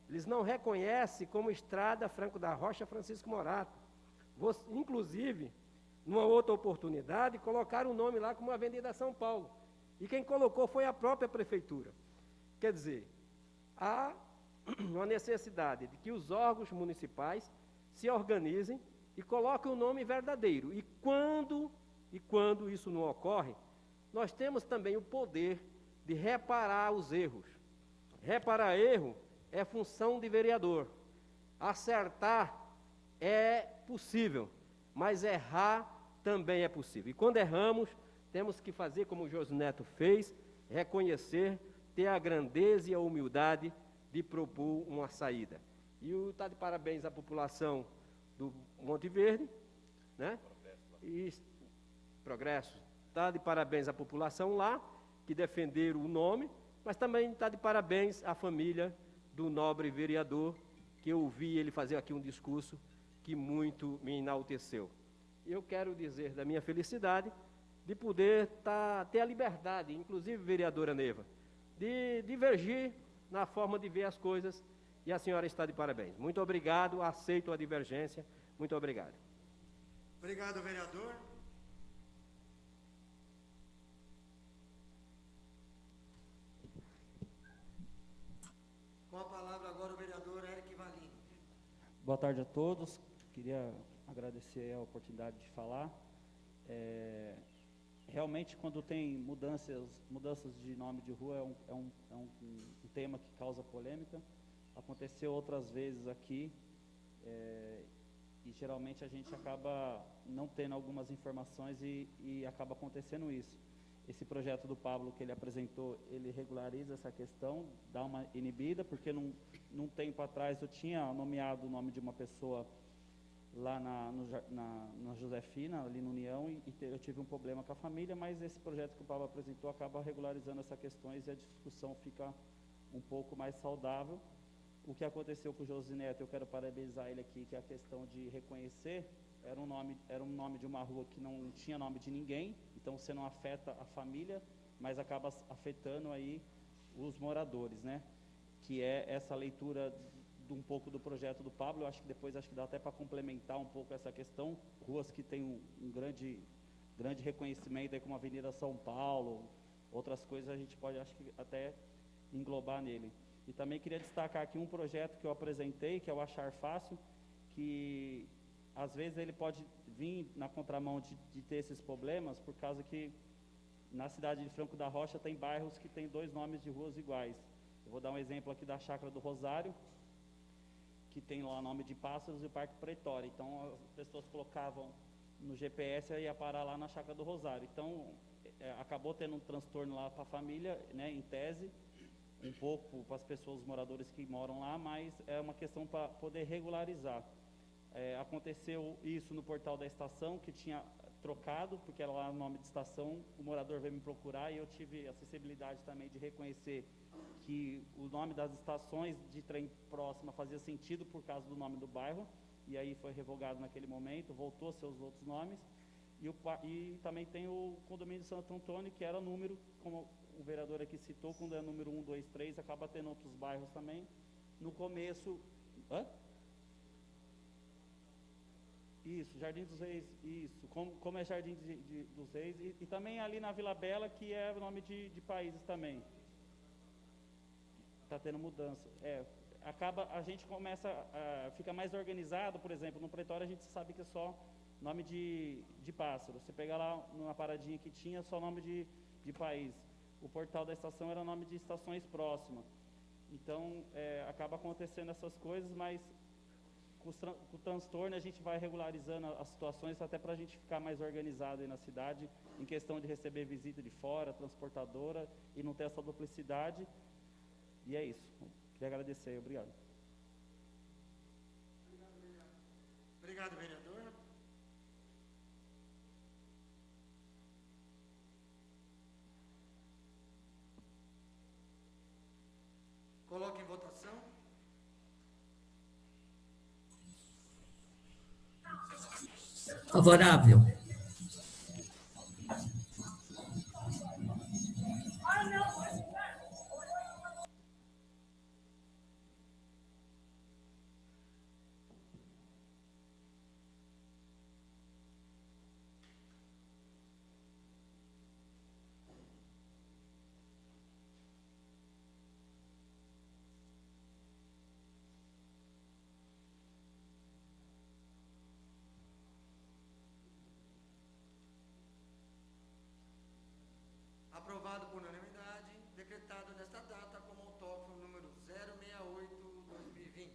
Eles não reconhecem como Estrada Franco da Rocha, Francisco Morato. Inclusive, numa outra oportunidade, colocaram o nome lá como Avenida São Paulo. E quem colocou foi a própria prefeitura. Quer dizer, há uma necessidade de que os órgãos municipais se organizem e coloquem o nome verdadeiro. E quando isso não ocorre, nós temos também o poder de reparar os erros. Reparar erro é função de vereador. Acertar é possível, mas errar também é possível. E quando erramos, temos que fazer como o Josineto fez, reconhecer, ter a grandeza e a humildade de propor uma saída. E está de parabéns à população do Monte Verde, né? E Progresso. Está de parabéns à população lá, que defenderam o nome, mas também está de parabéns à família do nobre vereador, que eu ouvi ele fazer aqui um discurso que muito me enalteceu. Eu quero dizer da minha felicidade de poder ter a liberdade, inclusive, vereadora Neva, de divergir na forma de ver as coisas, e a senhora está de parabéns. Muito obrigado, aceito a divergência, muito obrigado. Obrigado, vereador. Com a palavra agora o vereador Eric Valini. Boa tarde a todos. Queria agradecer a oportunidade de falar. Realmente, quando tem mudanças de nome de rua, é um tema que causa polêmica. Aconteceu outras vezes aqui, e geralmente a gente acaba não tendo algumas informações e acaba acontecendo isso. Esse projeto do Pablo que ele apresentou, ele regulariza essa questão, dá uma inibida, porque num tempo atrás eu tinha nomeado o nome de uma pessoa lá na Josefina, ali no União, e eu tive um problema com a família, mas esse projeto que o Pablo apresentou acaba regularizando essas questões e a discussão fica um pouco mais saudável. O que aconteceu com o Josineto, eu quero parabenizar ele aqui, que é a questão de reconhecer, era um nome de uma rua que não tinha nome de ninguém, então você não afeta a família, mas acaba afetando aí os moradores, né? Que é essa leitura um pouco do projeto do Pablo. Eu acho que depois dá até para complementar um pouco essa questão, ruas que tem um grande reconhecimento, aí como a Avenida São Paulo, outras coisas a gente pode, acho que até englobar nele. E também queria destacar aqui um projeto que eu apresentei, que é o Achar Fácil, que às vezes ele pode vir na contramão de ter esses problemas, por causa que na cidade de Franco da Rocha tem bairros que tem 2 nomes de ruas iguais. Eu vou dar um exemplo aqui da Chácara do Rosário, que tem lá o nome de Pássaros e o Parque Pretório. Então as pessoas colocavam no GPS e ia parar lá na Chácara do Rosário. Então acabou tendo um transtorno lá para a família, né, em tese, um pouco para as pessoas, os moradores que moram lá, mas é uma questão para poder regularizar. Aconteceu isso no portal da estação, que tinha trocado, porque era lá o nome de estação, o morador veio me procurar e eu tive a acessibilidade também de reconhecer que o nome das estações de trem próxima fazia sentido por causa do nome do bairro, e aí foi revogado naquele momento, voltou a ser os outros nomes, e também tem o condomínio de Santo Antônio, que era número, como o vereador aqui citou, quando é número 1, 2, 3, acaba tendo outros bairros também. No começo... Isso, Jardim dos Reis, isso, como é Jardim dos Reis, e também ali na Vila Bela, que é o nome de países também. Está tendo mudança. A gente começa fica mais organizado, por exemplo, no Pretório a gente sabe que é só nome de pássaro. Você pegar lá numa paradinha que tinha só nome de país. O portal da estação era nome de estações próximas. Então, acaba acontecendo essas coisas, mas com o transtorno a gente vai regularizando as situações até para a gente ficar mais organizado aí na cidade, em questão de receber visita de fora, transportadora, e não ter essa duplicidade. E é isso. Queria agradecer. Obrigado. Obrigado, vereador. Coloque em votação. Favorável. Aprovado por unanimidade, decretado nesta data como autógrafo número 068/2020.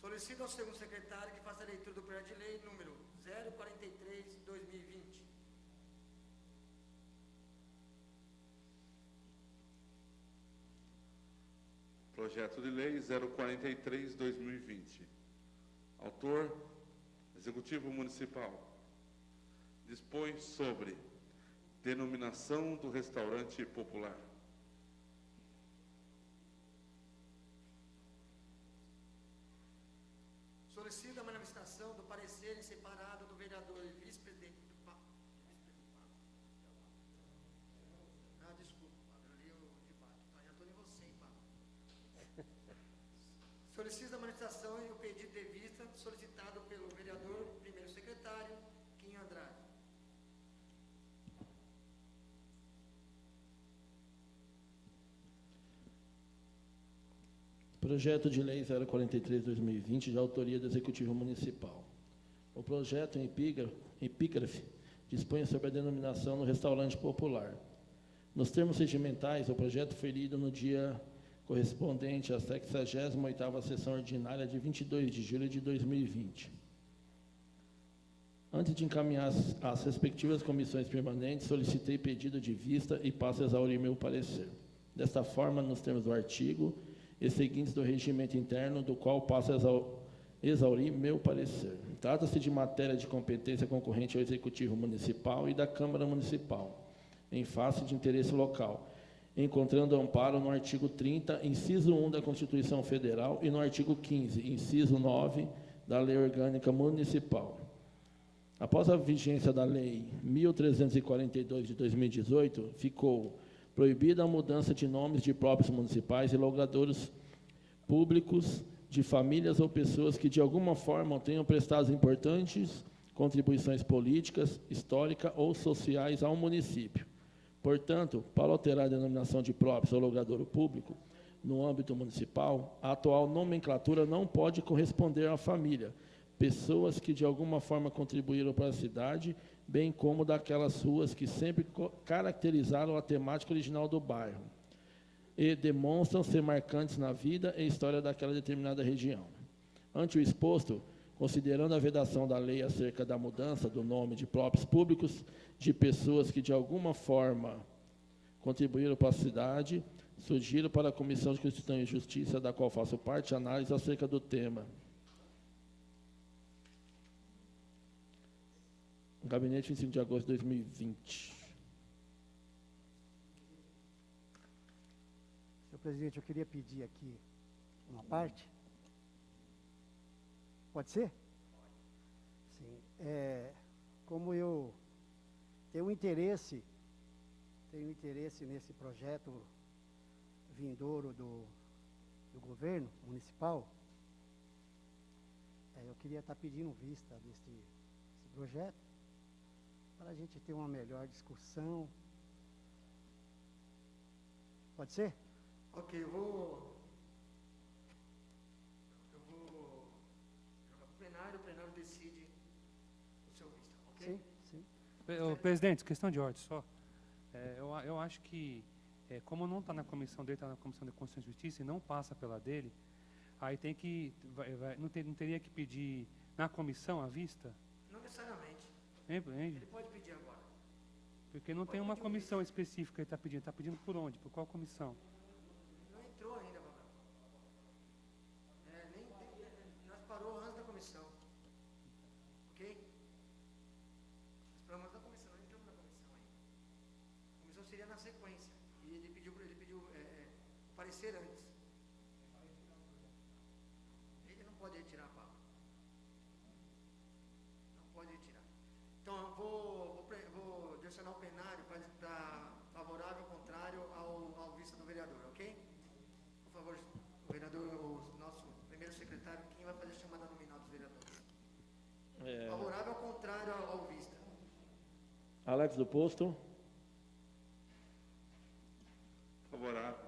Solicito ao segundo secretário que faça a leitura do projeto de lei número 043/2020. Projeto de Lei 043/2020. Autor, Executivo Municipal. Dispõe sobre denominação do restaurante popular. Solicita a manifestação do parecer em separado do vereador e vice-presidente do desculpa, Pablo, eu li o debate. Já estou em você, Pablo. Solicita a manifestação e o pedido de vista solicitado pelo vereador, primeiro secretário, Quinho Andrade. Projeto de Lei 043/2020, de autoria do Executivo Municipal. O projeto em epígrafe dispõe sobre a denominação no restaurante popular. Nos termos regimentais, o projeto foi lido no dia correspondente à 68ª sessão ordinária de 22 de julho de 2020. Antes de encaminhar às respectivas comissões permanentes, solicitei pedido de vista e passo a exaurir meu parecer. Desta forma, nos termos do artigo e seguintes do regimento interno, do qual passo a exaurir meu parecer. Trata-se de matéria de competência concorrente ao Executivo Municipal e da Câmara Municipal, em face de interesse local, encontrando amparo no artigo 30, inciso 1 da Constituição Federal e no artigo 15, inciso 9 da Lei Orgânica Municipal. Após a vigência da Lei 1342 de 2018, ficou proibida a mudança de nomes de próprios municipais e logradouros públicos de famílias ou pessoas que, de alguma forma, tenham prestado importantes contribuições políticas, históricas ou sociais ao município. Portanto, para alterar a denominação de próprios ou logradouro público no âmbito municipal, a atual nomenclatura não pode corresponder à família, pessoas que, de alguma forma, contribuíram para a cidade, bem como daquelas ruas que sempre caracterizaram a temática original do bairro e demonstram ser marcantes na vida e história daquela determinada região. Ante o exposto, considerando a vedação da lei acerca da mudança do nome de próprios públicos de pessoas que, de alguma forma, contribuíram para a cidade, sugiro para a Comissão de Constituição e Justiça, da qual faço parte, análise acerca do tema. Gabinete, 25 de agosto de 2020. Senhor presidente, eu queria pedir aqui uma parte. Pode ser? Sim. Como eu tenho interesse nesse projeto vindouro do governo municipal, eu queria estar pedindo vista desse projeto, para a gente ter uma melhor discussão. Pode ser? Ok, eu vou jogar para o plenário decide o seu vista, ok? Sim. Presidente, questão de ordem só. Eu acho que, como não está na comissão dele, está na Comissão de Constituição e Justiça e não passa pela dele, aí tem que, não teria que pedir na comissão a vista? Não necessariamente. Ele pode pedir agora. Porque não tem uma comissão específica que ele está pedindo. Está pedindo por onde? Por qual comissão? Não entrou ainda, Babel. Nós parou antes da comissão. Ok? Nós paramos antes da comissão, não entramos na comissão ainda. A comissão seria na sequência. E ele pediu parecer antes. Ele não pode retirar, Pablo. Não pode retirar. Então, eu vou direcionar o plenário para estar favorável ou contrário ao vista do vereador, ok? Por favor, o vereador, o nosso primeiro secretário, quem vai fazer a chamada nominal dos vereadores? Favorável ou contrário ao vista? Alex do Posto. Favorável.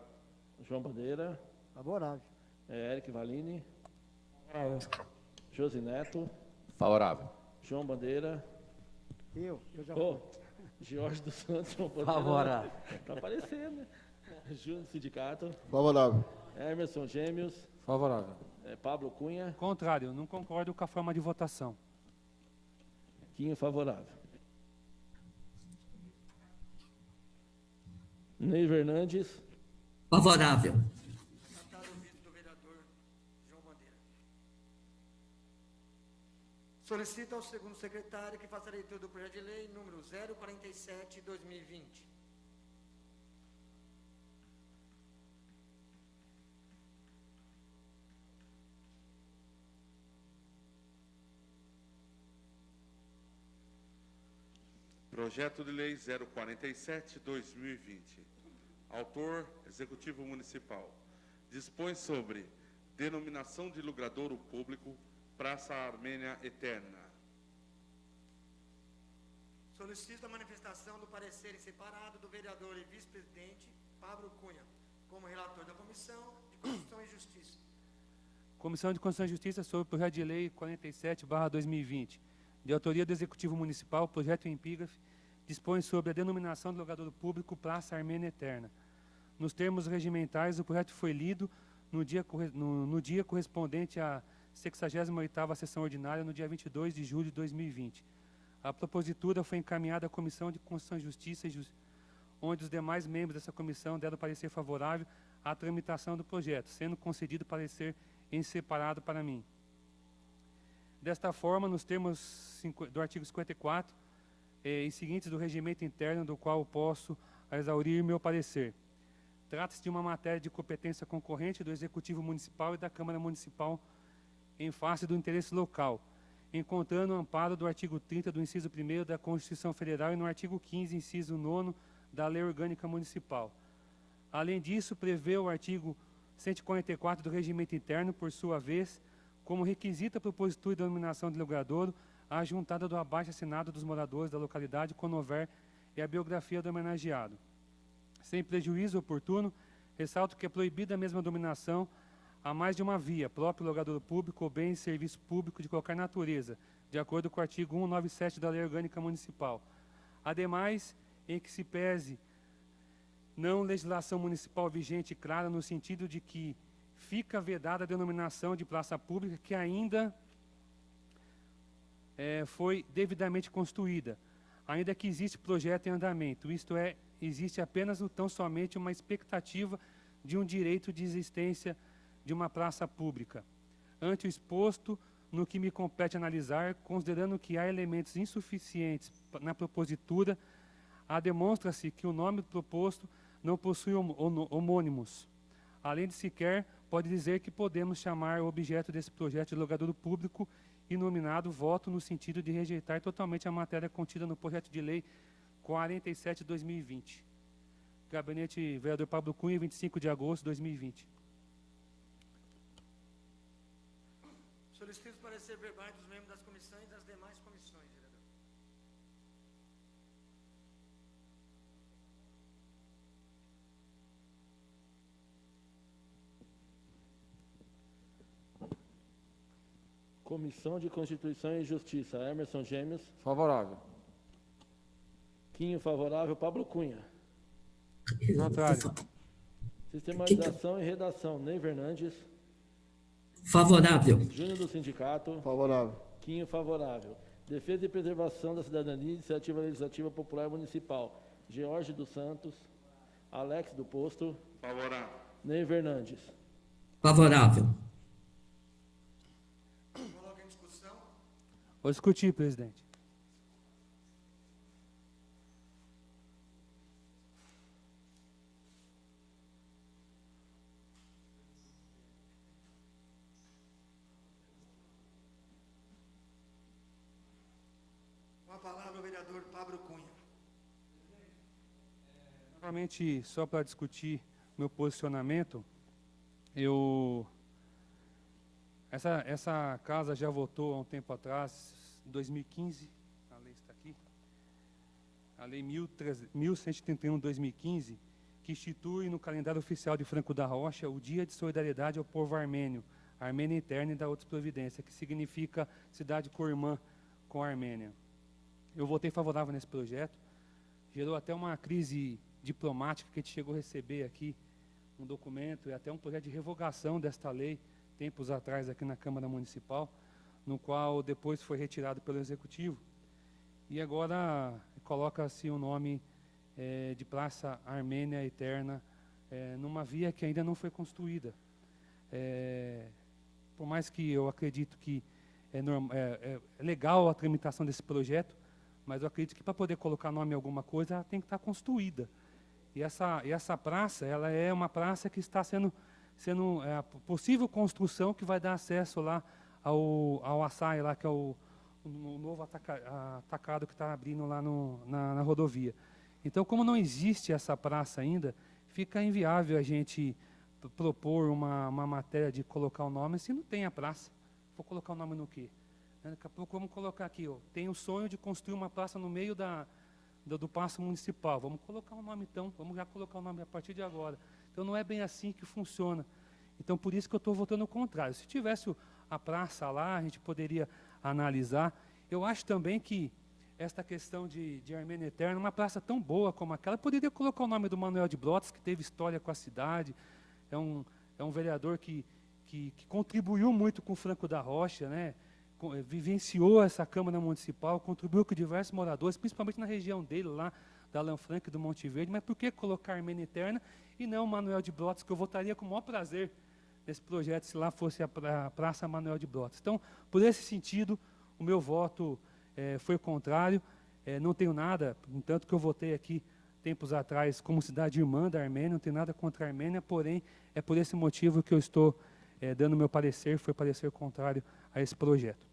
João Bandeira. Favorável. Eric Valini. Josi Neto. Favorável. João Bandeira. Eu já Jorge dos Santos. João Bandeira. Favorável. Está aparecendo, né? Júnior Sindicato. Favorável. Emerson Gêmeos. Favorável. Pablo Cunha. Contrário, não concordo com a forma de votação. Quinho favorável. Ney Fernandes. Favorável. Solicito ao segundo secretário que faça a leitura do projeto de lei número 047/2020. Projeto de Lei 047/2020. Autor, Executivo Municipal. Dispõe sobre denominação de logradouro público, Praça Armênia Eterna. Solicito a manifestação do parecer em separado do vereador e vice-presidente Pablo Cunha, como relator da Comissão de Constituição e Justiça. Comissão de Constituição e Justiça sobre o projeto de lei 47/2020. De autoria do Executivo Municipal, projeto em epígrafe, dispõe sobre a denominação do logradouro público Praça Armênia Eterna. Nos termos regimentais, o projeto foi lido no dia correspondente à 68ª sessão ordinária, no dia 22 de julho de 2020. A propositura foi encaminhada à Comissão de Constituição e Justiça, onde os demais membros dessa comissão deram parecer favorável à tramitação do projeto, sendo concedido parecer em separado para mim. Desta forma, nos termos do artigo 54 e seguintes do regimento interno, do qual posso exaurir meu parecer. Trata-se de uma matéria de competência concorrente do Executivo Municipal e da Câmara Municipal em face do interesse local, encontrando o amparo do artigo 30 do inciso 1º da Constituição Federal e no artigo 15, inciso 9º da Lei Orgânica Municipal. Além disso, prevê o artigo 144 do regimento interno, por sua vez, como requisita a propositura e denominação de logradouro, a juntada do abaixo-assinado dos moradores da localidade, quando houver, e a biografia do homenageado. Sem prejuízo oportuno, ressalto que é proibida a mesma dominação a mais de uma via, próprio logradouro público ou bem e serviço público de qualquer natureza, de acordo com o artigo 197 da Lei Orgânica Municipal. Ademais, em que se pese não legislação municipal vigente e clara, no sentido de que fica vedada a denominação de praça pública que ainda foi devidamente construída, ainda que existe projeto em andamento, isto é, existe apenas tão somente uma expectativa de um direito de existência de uma praça pública. Ante o exposto, no que me compete analisar, considerando que há elementos insuficientes na propositura, demonstra-se que o nome proposto não possui homônimos. Além de sequer, pode dizer que podemos chamar o objeto desse projeto de logradouro público inominado voto no sentido de rejeitar totalmente a matéria contida no projeto de lei 47/2020. Gabinete Vereador Pablo Cunha, 25 de agosto de 2020. Solicito os parecer verbais dos membros das comissões e das demais comissões, vereador. Comissão de Constituição e Justiça, Emerson Gêmeos. Favorável. Quinho, favorável. Pablo Cunha. Contrário. Sistematização e Redação, Ney Fernandes. Favorável. Júnior do Sindicato. Favorável. Quinho, favorável. Defesa e Preservação da Cidadania, Iniciativa Legislativa Popular Municipal, George dos Santos. Alex do Posto. Favorável. Ney Fernandes. Favorável. Coloca em discussão. Vou discutir, presidente. Com a palavra o vereador Pablo Cunha. Novamente, só para discutir meu posicionamento, essa casa já votou há um tempo atrás, em 2015, a lei está aqui, a lei 1131/2015, que institui no calendário oficial de Franco da Rocha o Dia de Solidariedade ao Povo Armênio, Armênia Interna e da outras providências, que significa cidade co-irmã com a Armênia. Eu votei favorável nesse projeto, gerou até uma crise diplomática que a gente chegou a receber aqui um documento e até um projeto de revogação desta lei, tempos atrás aqui na Câmara Municipal, no qual depois foi retirado pelo Executivo. E agora coloca-se o nome de Praça Armênia Eterna numa via que ainda não foi construída. Por mais que eu acredito que é legal a tramitação desse projeto, mas eu acredito que para poder colocar nome em alguma coisa, ela tem que estar construída. E essa praça, ela é uma praça que está sendo a possível construção que vai dar acesso lá ao açaí, lá, que é o novo atacado que está abrindo lá na rodovia. Então, como não existe essa praça ainda, fica inviável a gente propor uma matéria de colocar o nome se não tem a praça. Vou colocar o nome no quê? Daqui a pouco vamos colocar aqui, ó, tem o sonho de construir uma praça no meio do Paço Municipal. Vamos colocar o nome então, vamos já colocar o nome a partir de agora. Então não é bem assim que funciona. Então por isso que eu estou votando o contrário. Se tivesse a praça lá, a gente poderia analisar. Eu acho também que esta questão de Armênia Eterna, uma praça tão boa como aquela, poderia colocar o nome do Manuel de Brotas, que teve história com a cidade, é um vereador que contribuiu muito com o Franco da Rocha, né? Vivenciou essa Câmara Municipal, contribuiu com diversos moradores, principalmente na região dele, lá da Alan Franco e do Monte Verde, mas por que colocar Armênia Eterna e não Manuel de Brotas, que eu votaria com o maior prazer nesse projeto, se lá fosse a Praça Manuel de Brotas. Então, por esse sentido, o meu voto foi contrário, não tenho nada, entanto que eu votei aqui tempos atrás como cidade irmã da Armênia, não tenho nada contra a Armênia, porém, é por esse motivo que eu estou dando meu parecer, foi parecer contrário a esse projeto.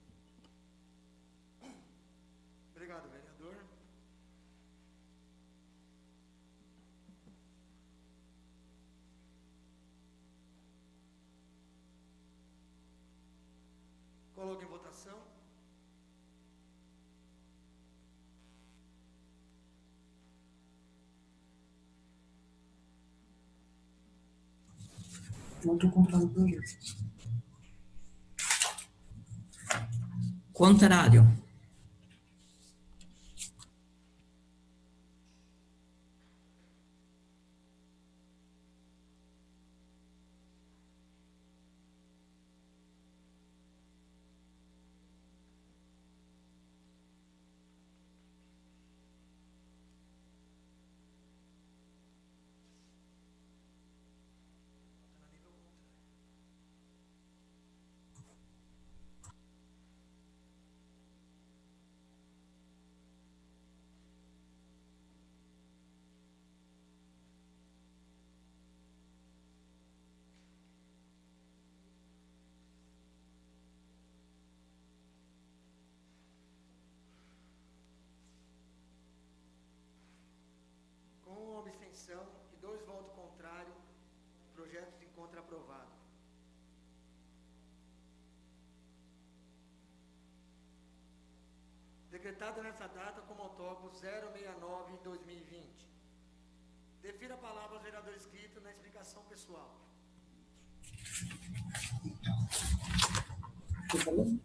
Obrigado, vereador. Coloque em votação. Voto contra o projeto. Contrário. Com uma abstenção e 2 votos contrários, o projeto se encontra aprovado. Decretada nessa data como autógrafo 069/2020. Defira a palavra ao vereador inscrito na explicação pessoal. Você falou?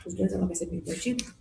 Os dois ela vai ser bem divertido?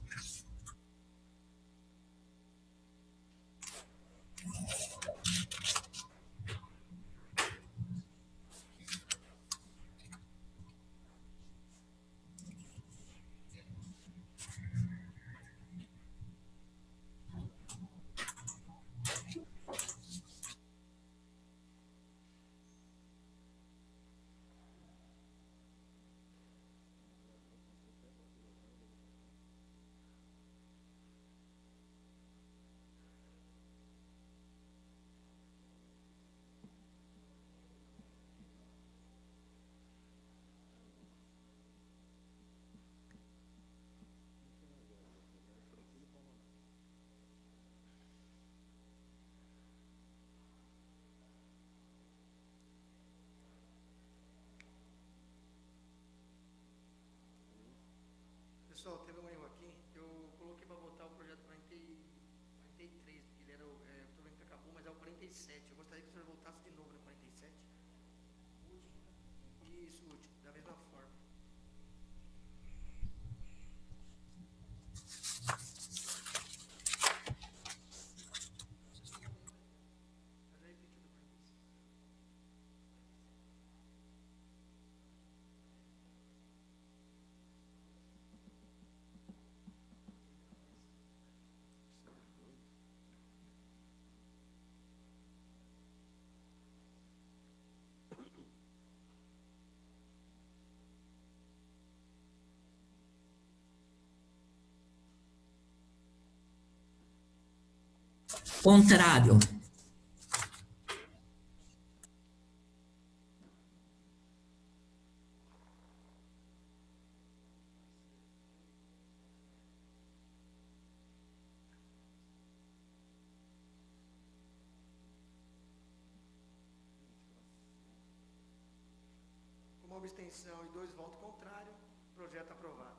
Pessoal, teve um erro aqui. Eu coloquei para votar o projeto 43, porque ele era o projeto que acabou, mas é o 47. Eu gostaria que o senhor voltasse de novo no 47. Isso, último, da mesma forma. Mas aí pediu do 46. Contrário. Com uma abstenção e 2 votos contrários, projeto aprovado.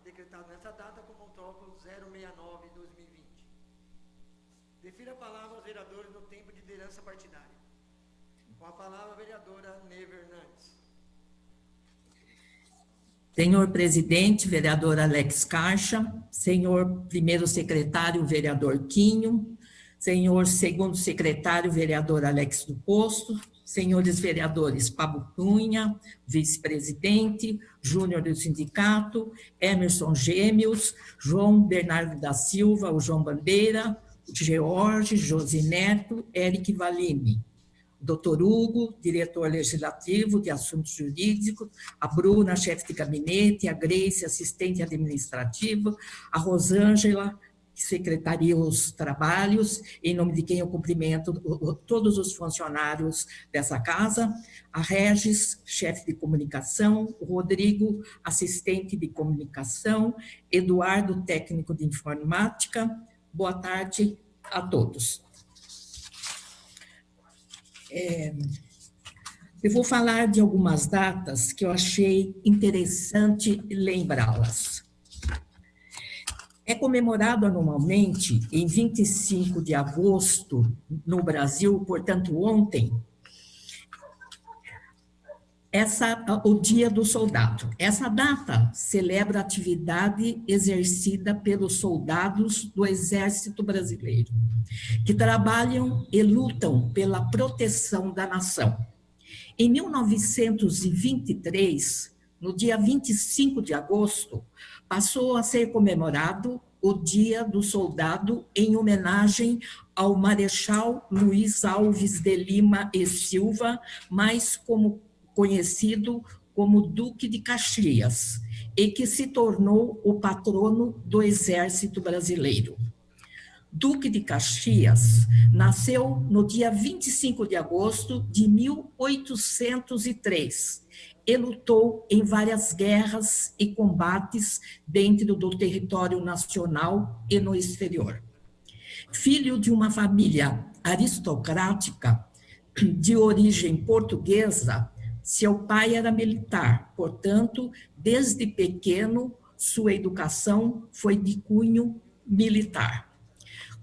Decretado nessa data com protocolo 069/2020. Defiro a palavra aos vereadores no tempo de liderança partidária. Com a palavra a vereadora Neve Hernandes. Senhor presidente, vereador Alex Caixa, senhor primeiro secretário, vereador Quinho, senhor segundo secretário, vereador Alex do Posto, senhores vereadores Pablo Cunha, vice-presidente, Júnior do sindicato, Emerson Gêmeos, João Bernardo da Silva, o João Bandeira, George, Josineto, Eric Valini, Dr. Hugo, diretor legislativo de assuntos jurídicos, a Bruna, chefe de gabinete, a Grace, assistente administrativa, a Rosângela, que secretaria os trabalhos, em nome de quem eu cumprimento todos os funcionários dessa casa, a Regis, chefe de comunicação, o Rodrigo, assistente de comunicação, Eduardo, técnico de informática. Boa tarde a todos. Eu vou falar de algumas datas que eu achei interessante lembrá-las. É comemorado anualmente, em 25 de agosto, no Brasil, portanto, ontem, o Dia do Soldado. Essa data celebra a atividade exercida pelos soldados do Exército Brasileiro, que trabalham e lutam pela proteção da nação. Em 1923, no dia 25 de agosto, passou a ser comemorado o Dia do Soldado em homenagem ao Marechal Luiz Alves de Lima e Silva, mais conhecido como Duque de Caxias, e que se tornou o patrono do Exército Brasileiro. Duque de Caxias nasceu no dia 25 de agosto de 1803 e lutou em várias guerras e combates dentro do território nacional e no exterior. Filho de uma família aristocrática de origem portuguesa, seu pai era militar, portanto, desde pequeno, sua educação foi de cunho militar.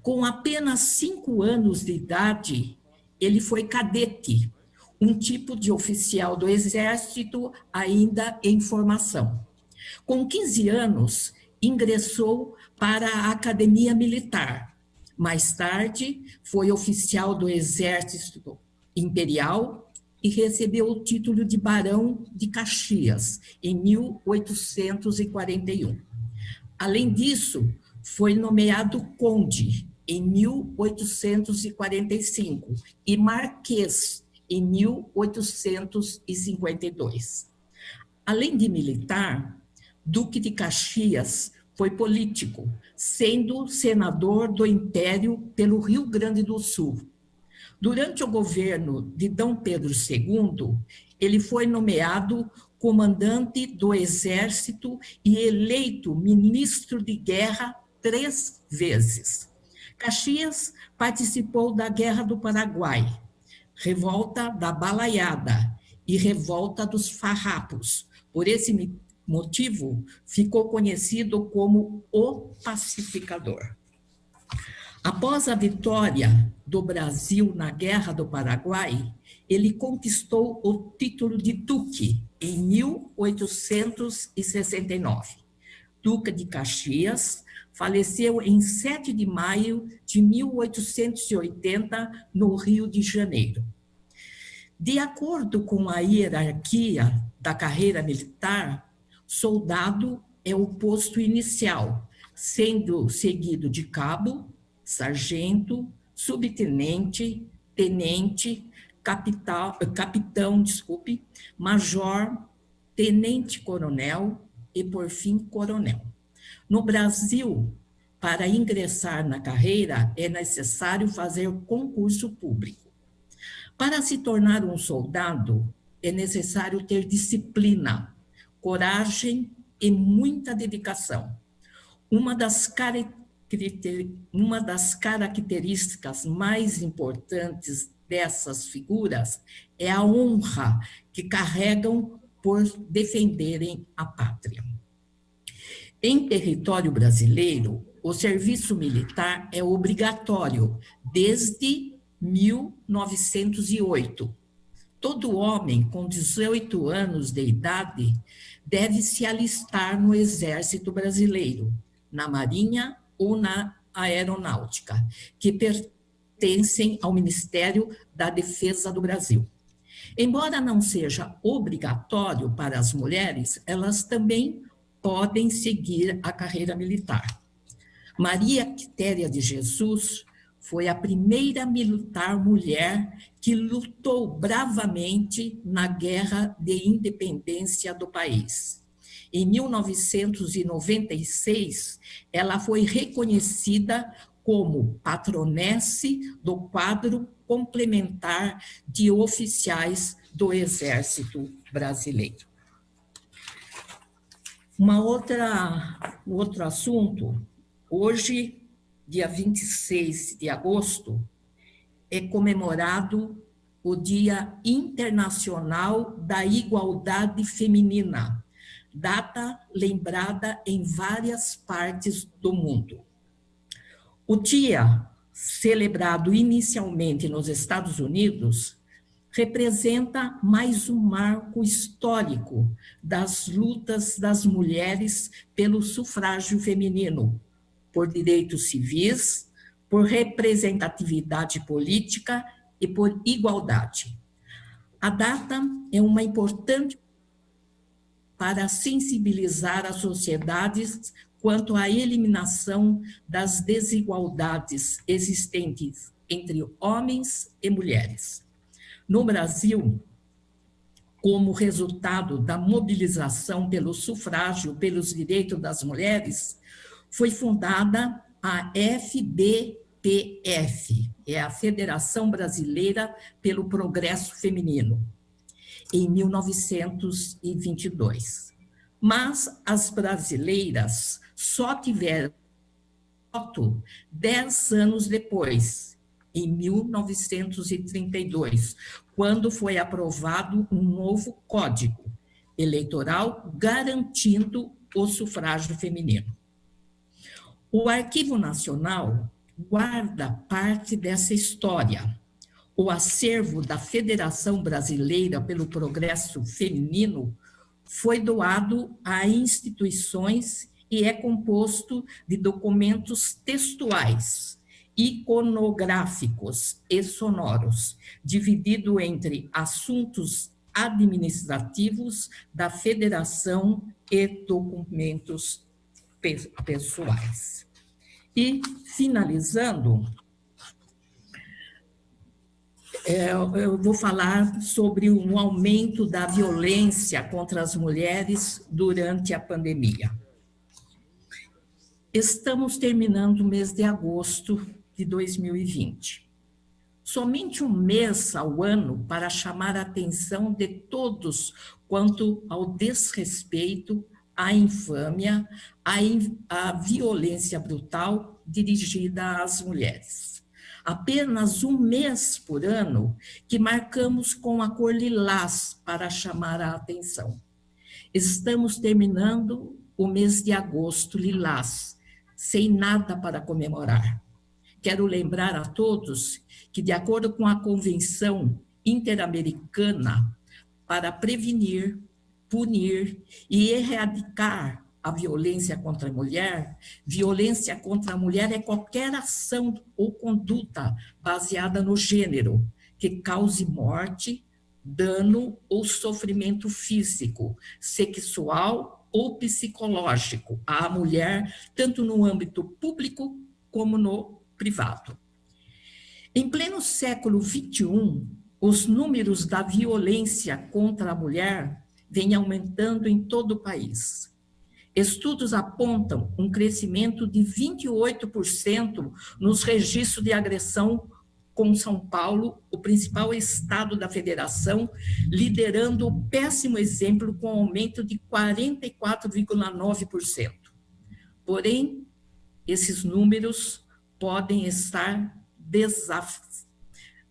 Com apenas 5 anos de idade, ele foi cadete, um tipo de oficial do Exército ainda em formação. Com 15 anos, ingressou para a Academia Militar. Mais tarde, foi oficial do Exército Imperial e recebeu o título de Barão de Caxias, em 1841. Além disso, foi nomeado conde em 1845 e marquês em 1852. Além de militar, Duque de Caxias foi político, sendo senador do Império pelo Rio Grande do Sul. Durante o governo de D. Pedro II, ele foi nomeado comandante do Exército e eleito ministro de guerra 3 vezes. Caxias participou da Guerra do Paraguai, Revolta da Balaiada e Revolta dos Farrapos. Por esse motivo, ficou conhecido como o Pacificador. Após a vitória do Brasil na Guerra do Paraguai, ele conquistou o título de duque em 1869. Duque de Caxias faleceu em 7 de maio de 1880, no Rio de Janeiro. De acordo com a hierarquia da carreira militar, soldado é o posto inicial, sendo seguido de cabo, sargento, subtenente, tenente, capitão, major, tenente-coronel e, por fim, coronel. No Brasil, para ingressar na carreira, é necessário fazer concurso público. Para se tornar um soldado, é necessário ter disciplina, coragem e muita dedicação. Uma das características mais importantes dessas figuras é a honra que carregam por defenderem a pátria. Em território brasileiro, o serviço militar é obrigatório desde 1908. Todo homem com 18 anos de idade deve se alistar no Exército Brasileiro, na Marinha ou na Aeronáutica, que pertencem ao Ministério da Defesa do Brasil. Embora não seja obrigatório para as mulheres, elas também podem seguir a carreira militar. Maria Quitéria de Jesus foi a primeira militar mulher que lutou bravamente na Guerra de Independência do país. Em 1996, ela foi reconhecida como patronesse do quadro complementar de oficiais do Exército Brasileiro. Outro assunto, hoje, dia 26 de agosto, é comemorado o Dia Internacional da Igualdade Feminina, data lembrada em várias partes do mundo. O dia, celebrado inicialmente nos Estados Unidos, representa mais um marco histórico das lutas das mulheres pelo sufrágio feminino, por direitos civis, por representatividade política e por igualdade. A data é uma importante para sensibilizar as sociedades quanto à eliminação das desigualdades existentes entre homens e mulheres. No Brasil, como resultado da mobilização pelo sufrágio, pelos direitos das mulheres, foi fundada a FBPF, é a Federação Brasileira pelo Progresso Feminino, em 1922. Mas as brasileiras só tiveram voto 10 anos depois, em 1932, quando foi aprovado um novo código eleitoral garantindo o sufrágio feminino. O Arquivo Nacional guarda parte dessa história. O acervo da Federação Brasileira pelo Progresso Feminino foi doado a instituições e é composto de documentos textuais, iconográficos e sonoros, dividido entre assuntos administrativos da Federação e documentos pessoais. E, finalizando, eu vou falar sobre um aumento da violência contra as mulheres durante a pandemia. Estamos terminando o mês de agosto de 2020. Somente um mês ao ano para chamar a atenção de todos quanto ao desrespeito, à infâmia, à violência brutal dirigida às mulheres. Apenas um mês por ano que marcamos com a cor lilás para chamar a atenção. Estamos terminando o mês de agosto lilás, sem nada para comemorar. Quero lembrar a todos que, de acordo com a Convenção Interamericana para prevenir, punir e erradicar a violência contra a mulher, violência contra a mulher é qualquer ação ou conduta baseada no gênero que cause morte, dano ou sofrimento físico, sexual ou psicológico à mulher, tanto no âmbito público como no privado. Em pleno século XXI, os números da violência contra a mulher vêm aumentando em todo o país. Estudos apontam um crescimento de 28% nos registros de agressão, com São Paulo, o principal estado da federação, liderando o péssimo exemplo com aumento de 44,9%. Porém, esses números podem estar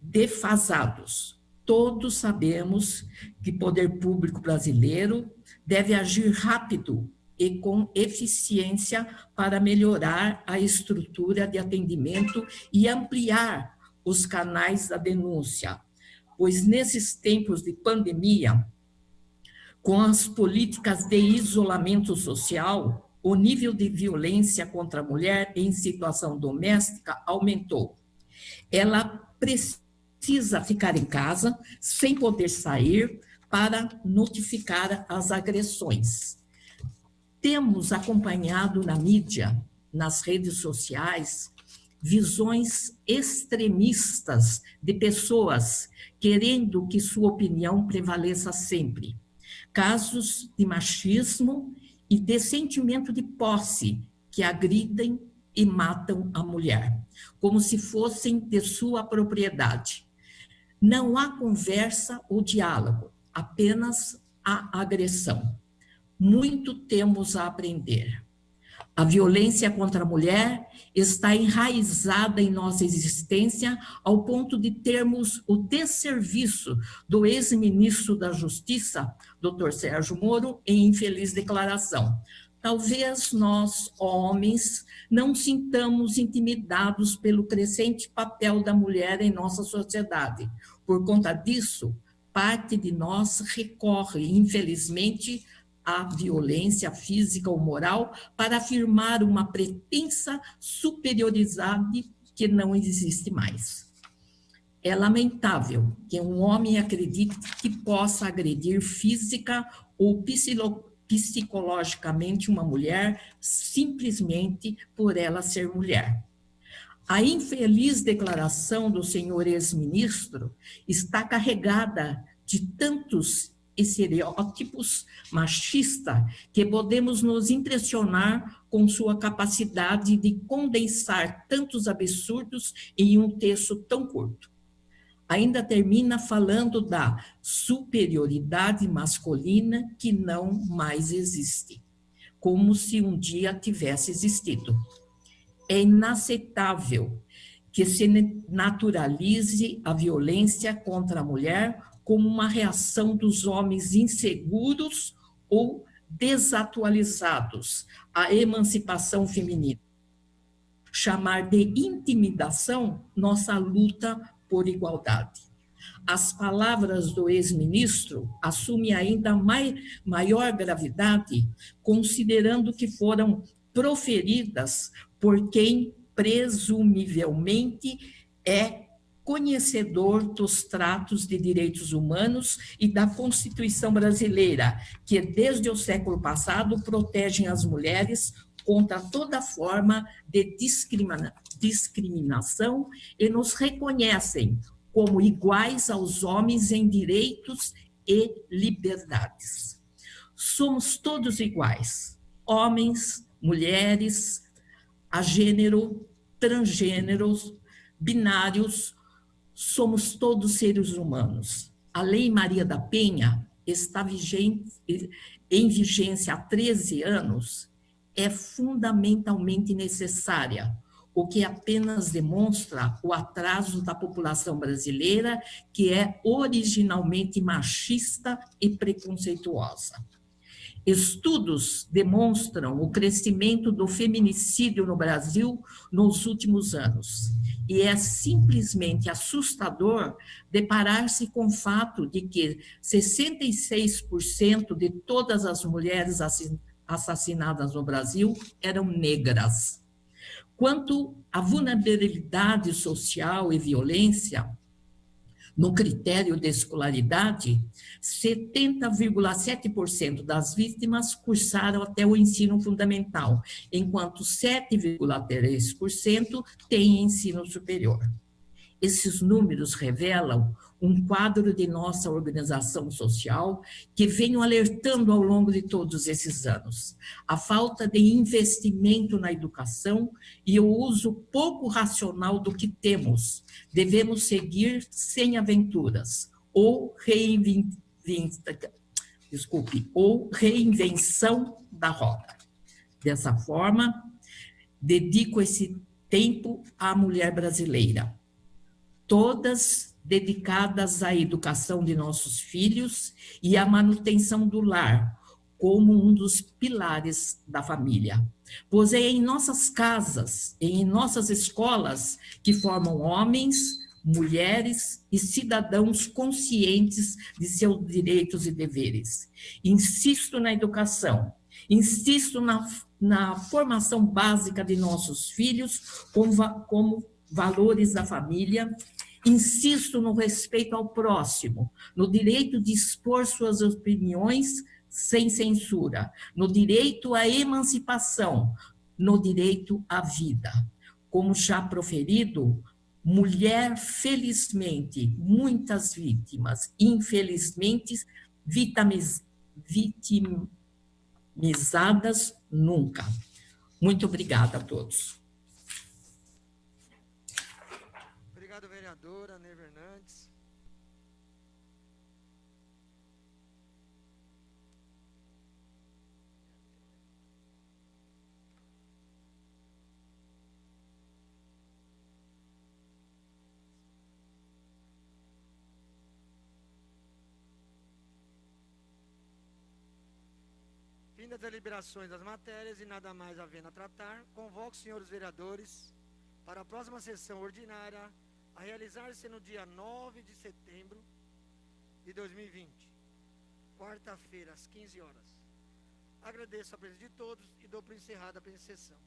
defasados. Todos sabemos que o poder público brasileiro deve agir rápido e com eficiência para melhorar a estrutura de atendimento e ampliar os canais da denúncia, pois nesses tempos de pandemia, com as políticas de isolamento social, o nível de violência contra a mulher em situação doméstica aumentou. Ela precisa ficar em casa, sem poder sair, para notificar as agressões. Temos acompanhado na mídia, nas redes sociais, visões extremistas de pessoas querendo que sua opinião prevaleça sempre. Casos de machismo e de sentimento de posse que agridem e matam a mulher, como se fossem de sua propriedade. Não há conversa ou diálogo, apenas a agressão. Muito temos a aprender. A violência contra a mulher está enraizada em nossa existência ao ponto de termos o desserviço do ex-ministro da Justiça, Dr. Sérgio Moro, em infeliz declaração. Talvez nós, homens, não sintamos intimidados pelo crescente papel da mulher em nossa sociedade. Por conta disso, parte de nós recorre, infelizmente, a violência física ou moral para afirmar uma pretensa superioridade que não existe mais. É lamentável que um homem acredite que possa agredir física ou psicologicamente uma mulher simplesmente por ela ser mulher. A infeliz declaração do senhor ex-ministro está carregada de tantos estereótipos machistas que podemos nos impressionar com sua capacidade de condensar tantos absurdos em um texto tão curto. Ainda termina falando da superioridade masculina que não mais existe, como se um dia tivesse existido. É inaceitável que se naturalize a violência contra a mulher como uma reação dos homens inseguros ou desatualizados à emancipação feminina. Chamar de intimidação nossa luta por igualdade. As palavras do ex-ministro assumem ainda maior gravidade, considerando que foram proferidas por quem presumivelmente é conhecedor dos tratos de direitos humanos e da Constituição brasileira, que desde o século passado protegem as mulheres contra toda forma de discriminação e nos reconhecem como iguais aos homens em direitos e liberdades. Somos todos iguais, homens, mulheres, agênero, transgêneros, binários, somos todos seres humanos. A Lei Maria da Penha está em vigência há 13 anos, é fundamentalmente necessária, o que apenas demonstra o atraso da população brasileira, que é originalmente machista e preconceituosa. Estudos demonstram o crescimento do feminicídio no Brasil nos últimos anos. E é simplesmente assustador deparar-se com o fato de que 66% de todas as mulheres assassinadas no Brasil eram negras. Quanto à vulnerabilidade social e violência, no critério de escolaridade, 70,7% das vítimas cursaram até o ensino fundamental, enquanto 7,3% têm ensino superior. Esses números revelam um quadro de nossa organização social que venho alertando ao longo de todos esses anos. A falta de investimento na educação e o uso pouco racional do que temos. Devemos seguir sem aventuras ou reinvenção da roda. Dessa forma, dedico esse tempo à mulher brasileira, todas dedicadas à educação de nossos filhos e à manutenção do lar, como um dos pilares da família. Pois é em nossas casas, em nossas escolas, que formam homens, mulheres e cidadãos conscientes de seus direitos e deveres. Insisto na educação, insisto na formação básica de nossos filhos como valores da família, insisto no respeito ao próximo, no direito de expor suas opiniões sem censura, no direito à emancipação, no direito à vida. Como já proferido, mulher, felizmente, muitas vítimas, infelizmente, vitimizadas nunca. Muito obrigada a todos. Obrigado, vereadora Neiva Hernandes. Fim das deliberações das matérias e nada mais havendo a tratar, convoco os senhores vereadores para a próxima sessão ordinária a realizar-se no dia 9 de setembro de 2020, quarta-feira, às 15 horas. Agradeço a presença de todos e dou por encerrada a presente sessão.